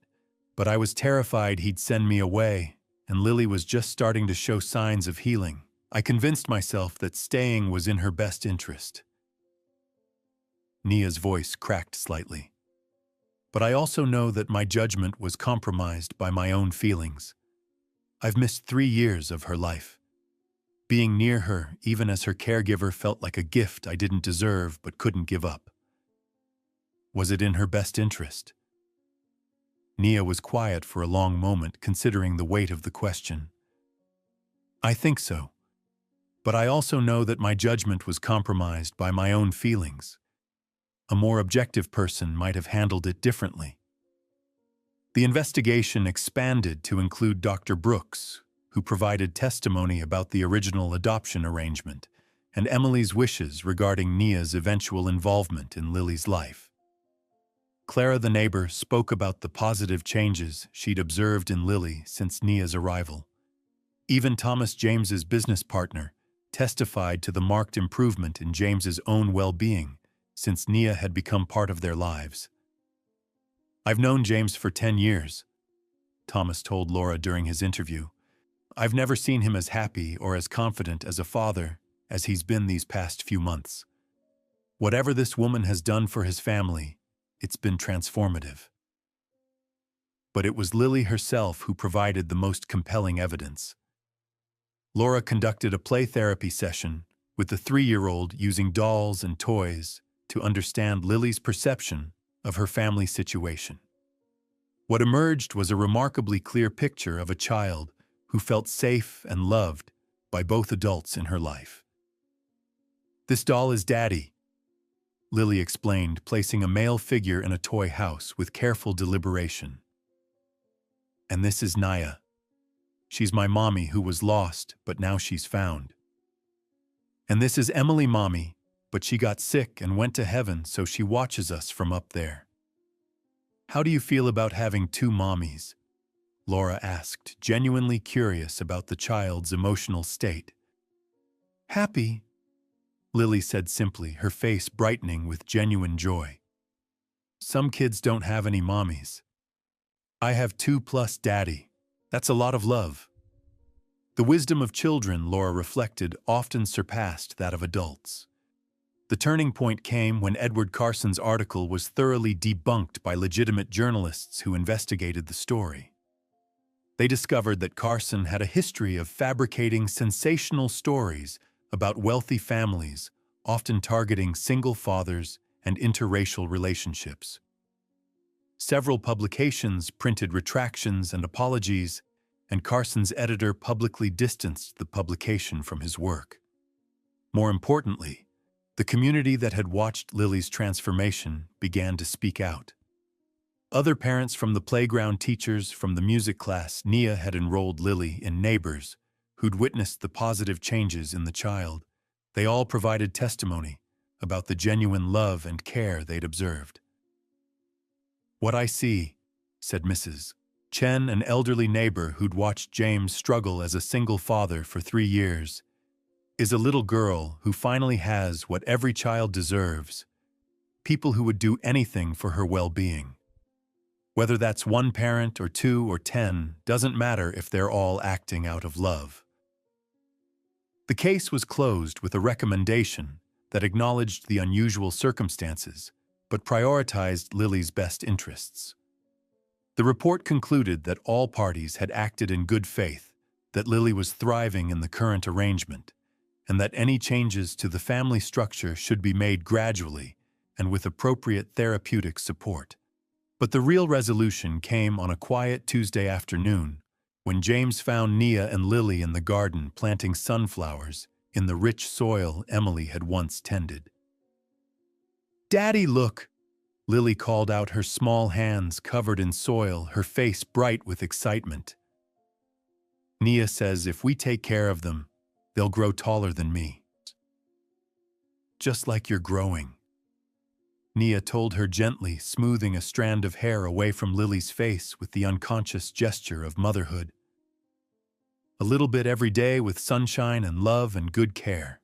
But I was terrified he'd send me away, and Lily was just starting to show signs of healing. I convinced myself that staying was in her best interest." Nia's voice cracked slightly. "But I also know that my judgment was compromised by my own feelings. I've missed 3 years of her life. Being near her, even as her caregiver, felt like a gift I didn't deserve but couldn't give up. Was it in her best interest?" Nia was quiet for a long moment, considering the weight of the question. "I think so. But I also know that my judgment was compromised by my own feelings. A more objective person might have handled it differently." The investigation expanded to include Dr. Brooks, who provided testimony about the original adoption arrangement, and Emily's wishes regarding Nia's eventual involvement in Lily's life. Clara, the neighbor, spoke about the positive changes she'd observed in Lily since Nia's arrival. Even Thomas, James's business partner, testified to the marked improvement in James's own well-being since Nia had become part of their lives. "I've known James for 10 years," Thomas told Laura during his interview. "I've never seen him as happy or as confident as a father as he's been these past few months. Whatever this woman has done for his family, it's been transformative." But it was Lily herself who provided the most compelling evidence. Laura conducted a play therapy session with the 3-year-old using dolls and toys to understand Lily's perception of her family situation. What emerged was a remarkably clear picture of a child who felt safe and loved by both adults in her life. "This doll is Daddy," Lily explained, placing a male figure in a toy house with careful deliberation. "And this is Naya. She's my mommy who was lost, but now she's found. And this is Emily, mommy, but she got sick and went to heaven, so she watches us from up there." "How do you feel about having 2 mommies?" Laura asked, genuinely curious about the child's emotional state. "Happy," Lily said simply, her face brightening with genuine joy. "Some kids don't have any mommies. I have 2 plus Daddy. That's a lot of love." The wisdom of children, Laura reflected, often surpassed that of adults. The turning point came when Edward Carson's article was thoroughly debunked by legitimate journalists who investigated the story. They discovered that Carson had a history of fabricating sensational stories about wealthy families, often targeting single fathers and interracial relationships. Several publications printed retractions and apologies, and Carson's editor publicly distanced the publication from his work. More importantly, the community that had watched Lily's transformation began to speak out. Other parents, from the playground teachers from the music class Nia had enrolled Lily in, neighbors who'd witnessed the positive changes in the child, they all provided testimony about the genuine love and care they'd observed. "What I see," said Mrs. Chen, an elderly neighbor who'd watched James struggle as a single father for 3 years, "is a little girl who finally has what every child deserves, people who would do anything for her well-being. Whether that's 1 parent or 2 or 10, doesn't matter if they're all acting out of love." The case was closed with a recommendation that acknowledged the unusual circumstances, but prioritized Lily's best interests. The report concluded that all parties had acted in good faith, that Lily was thriving in the current arrangement, and that any changes to the family structure should be made gradually and with appropriate therapeutic support. But the real resolution came on a quiet Tuesday afternoon when James found Nia and Lily in the garden planting sunflowers in the rich soil Emily had once tended. "Daddy, look!" Lily called out, her small hands covered in soil, her face bright with excitement. "Nia says if we take care of them, they'll grow taller than me." "Just like you're growing," Nia told her gently, smoothing a strand of hair away from Lily's face with the unconscious gesture of motherhood. "A little bit every day with sunshine and love and good care."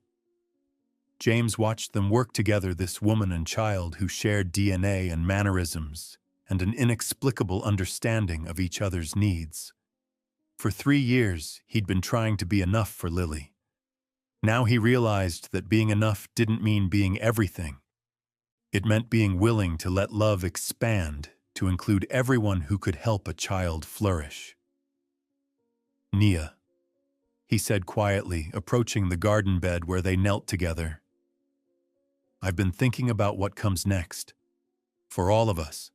James watched them work together, this woman and child who shared DNA and mannerisms and an inexplicable understanding of each other's needs. For 3 years, he'd been trying to be enough for Lily. Now he realized that being enough didn't mean being everything. It meant being willing to let love expand to include everyone who could help a child flourish. "Nia," he said quietly, approaching the garden bed where they knelt together, "I've been thinking about what comes next, for all of us."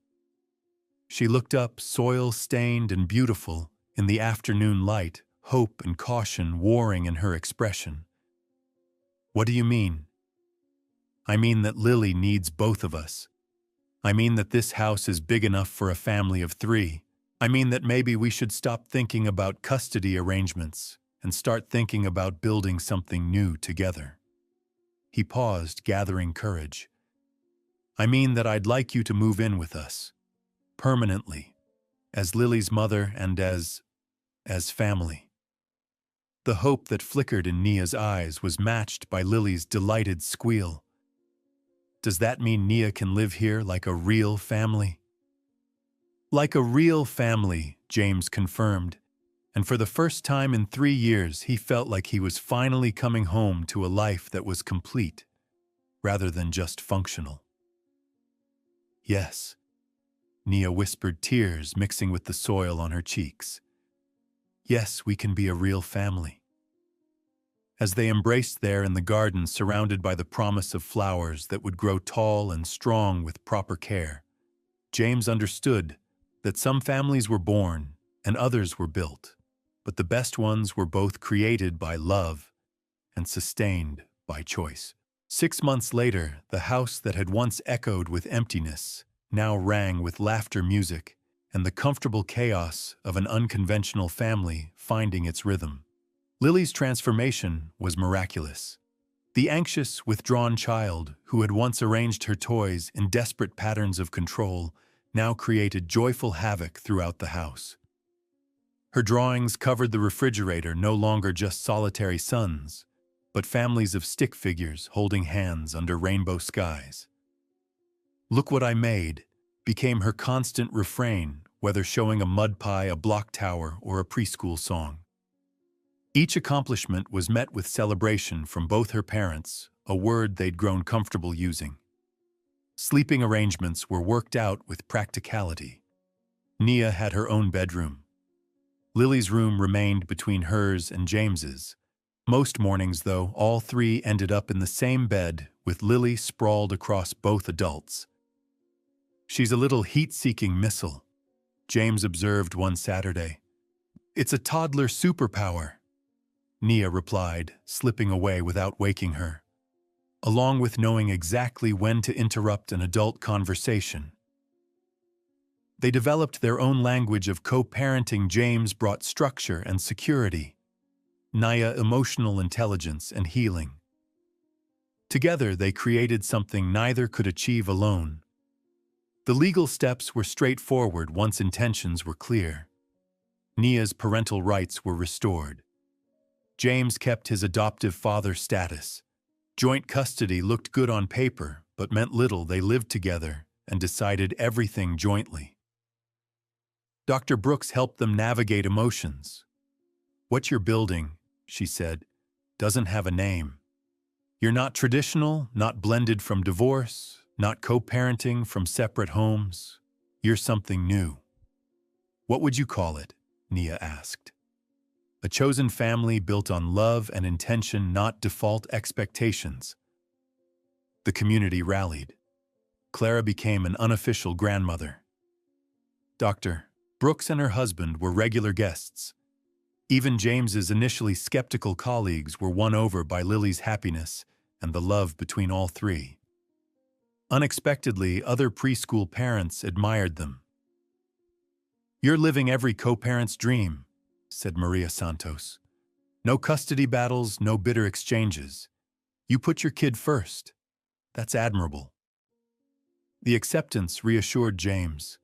She looked up, soil-stained and beautiful, in the afternoon light, hope and caution warring in her expression. "What do you mean?" "I mean that Lily needs both of us. I mean that this house is big enough for a family of 3. I mean that maybe we should stop thinking about custody arrangements and start thinking about building something new together." He paused, gathering courage. I mean that I'd like you to move in with us, permanently, as Lily's mother and as family." The hope that flickered in Nia's eyes was matched by Lily's delighted squeal. "Does that mean Nia can live here like a real family?" "Like a real family," James confirmed, and for the first time in 3 years he felt like he was finally coming home to a life that was complete, rather than just functional. "Yes," Nia whispered, tears mixing with the soil on her cheeks. "Yes, we can be a real family." As they embraced there in the garden surrounded by the promise of flowers that would grow tall and strong with proper care, James understood that some families were born and others were built, but the best ones were both created by love and sustained by choice. 6 months later, the house that had once echoed with emptiness now rang with laughter music and the comfortable chaos of an unconventional family finding its rhythm. Lily's transformation was miraculous. The anxious, withdrawn child who had once arranged her toys in desperate patterns of control now created joyful havoc throughout the house. Her drawings covered the refrigerator, no longer just solitary suns, but families of stick figures holding hands under rainbow skies. "Look what I made" became her constant refrain, whether showing a mud pie, a block tower, or a preschool song. Each accomplishment was met with celebration from both her parents, a word they'd grown comfortable using. Sleeping arrangements were worked out with practicality. Nia had her own bedroom. Lily's room remained between hers and James's. Most mornings, though, all three ended up in the same bed, with Lily sprawled across both adults. "She's a little heat-seeking missile," James observed one Saturday. "It's a toddler superpower," Nia replied, slipping away without waking her. Along with knowing exactly when to interrupt an adult conversation. They developed their own language of co-parenting. James brought structure and security, Nia emotional intelligence and healing. Together they created something neither could achieve alone. The legal steps were straightforward once intentions were clear. Nia's parental rights were restored. James kept his adoptive father status. Joint custody looked good on paper, but meant little. They lived together and decided everything jointly. Dr. Brooks helped them navigate emotions. "What you're building," she said, "doesn't have a name. You're not traditional, not blended from divorce, not co-parenting from separate homes. You're something new." "What would you call it?" Nia asked. "A chosen family built on love and intention, not default expectations." The community rallied. Clara became an unofficial grandmother. Dr. Brooks and her husband were regular guests. Even James's initially skeptical colleagues were won over by Lily's happiness and the love between all three. Unexpectedly, other preschool parents admired them. "You're living every co-parent's dream," said Maria Santos. "No custody battles, no bitter exchanges. You put your kid first. That's admirable." The acceptance reassured James.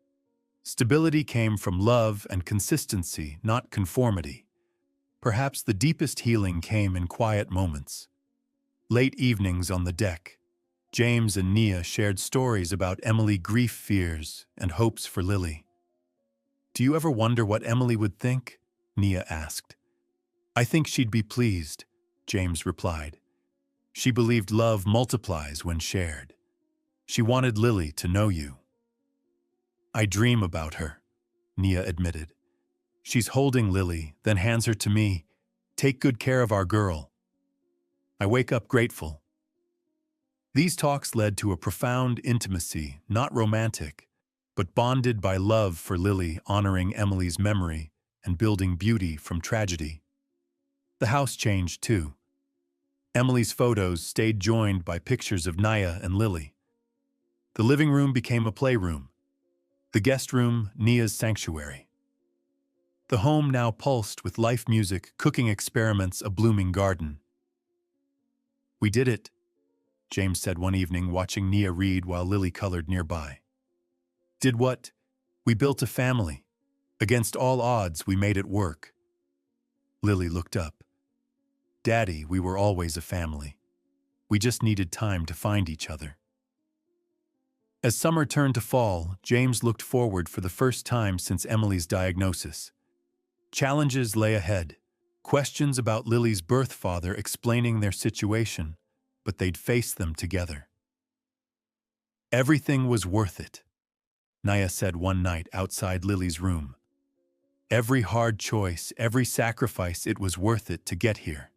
Stability came from love and consistency, not conformity. Perhaps the deepest healing came in quiet moments. Late evenings on the deck, James and Nia shared stories about Emily, grief, fears, and hopes for Lily. "Do you ever wonder what Emily would think?" Nia asked. "I think she'd be pleased," James replied. "She believed love multiplies when shared. She wanted Lily to know you." "I dream about her," Nia admitted. "She's holding Lily, then hands her to me. Take good care of our girl." I wake up grateful. These talks led to a profound intimacy, not romantic, but bonded by love for Lily, honoring Emily's memory and building beauty from tragedy. The house changed too. Emily's photos stayed joined by pictures of Nia and Lily. The living room became a playroom. The guest room, Nia's sanctuary. The home now pulsed with life music, cooking experiments, a blooming garden. "We did it," James said one evening, watching Nia read while Lily colored nearby. Did what? We built a family. Against all odds, we made it work. Lily looked up. Daddy, we were always a family. We just needed time to find each other. As summer turned to fall, James looked forward for the first time since Emily's diagnosis. Challenges lay ahead. Questions about Lily's birth father explaining their situation, but they'd face them together. Everything was worth it, Naya said one night outside Lily's room. Every hard choice, every sacrifice, it was worth it to get here.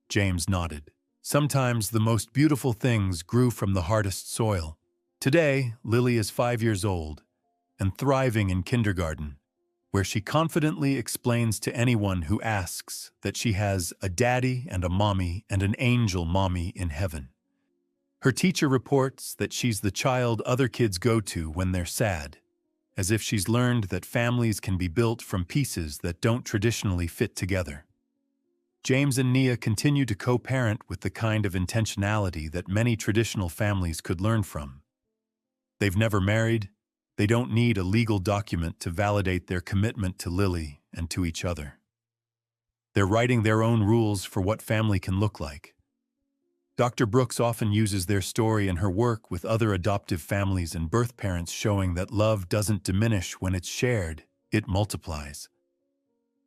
James nodded. Sometimes the most beautiful things grew from the hardest soil. Today, Lily is 5 years old and thriving in kindergarten, where she confidently explains to anyone who asks that she has a daddy and a mommy and an angel mommy in heaven. Her teacher reports that she's the child other kids go to when they're sad, as if she's learned that families can be built from pieces that don't traditionally fit together. James and Nia continue to co-parent with the kind of intentionality that many traditional families could learn from. They've never married. They don't need a legal document to validate their commitment to Lily and to each other. They're writing their own rules for what family can look like. Dr. Brooks often uses their story in her work with other adoptive families and birth parents, showing that love doesn't diminish when it's shared, it multiplies.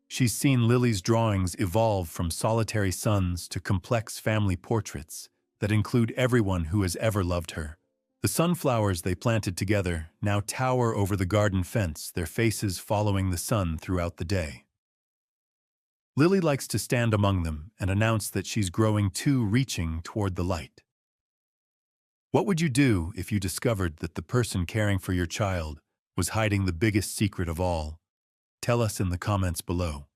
She's seen Lily's drawings evolve from solitary sons to complex family portraits that include everyone who has ever loved her. The sunflowers they planted together now tower over the garden fence, their faces following the sun throughout the day. Lily likes to stand among them and announce that she's growing too, reaching toward the light. What would you do if you discovered that the person caring for your child was hiding the biggest secret of all? Tell us in the comments below.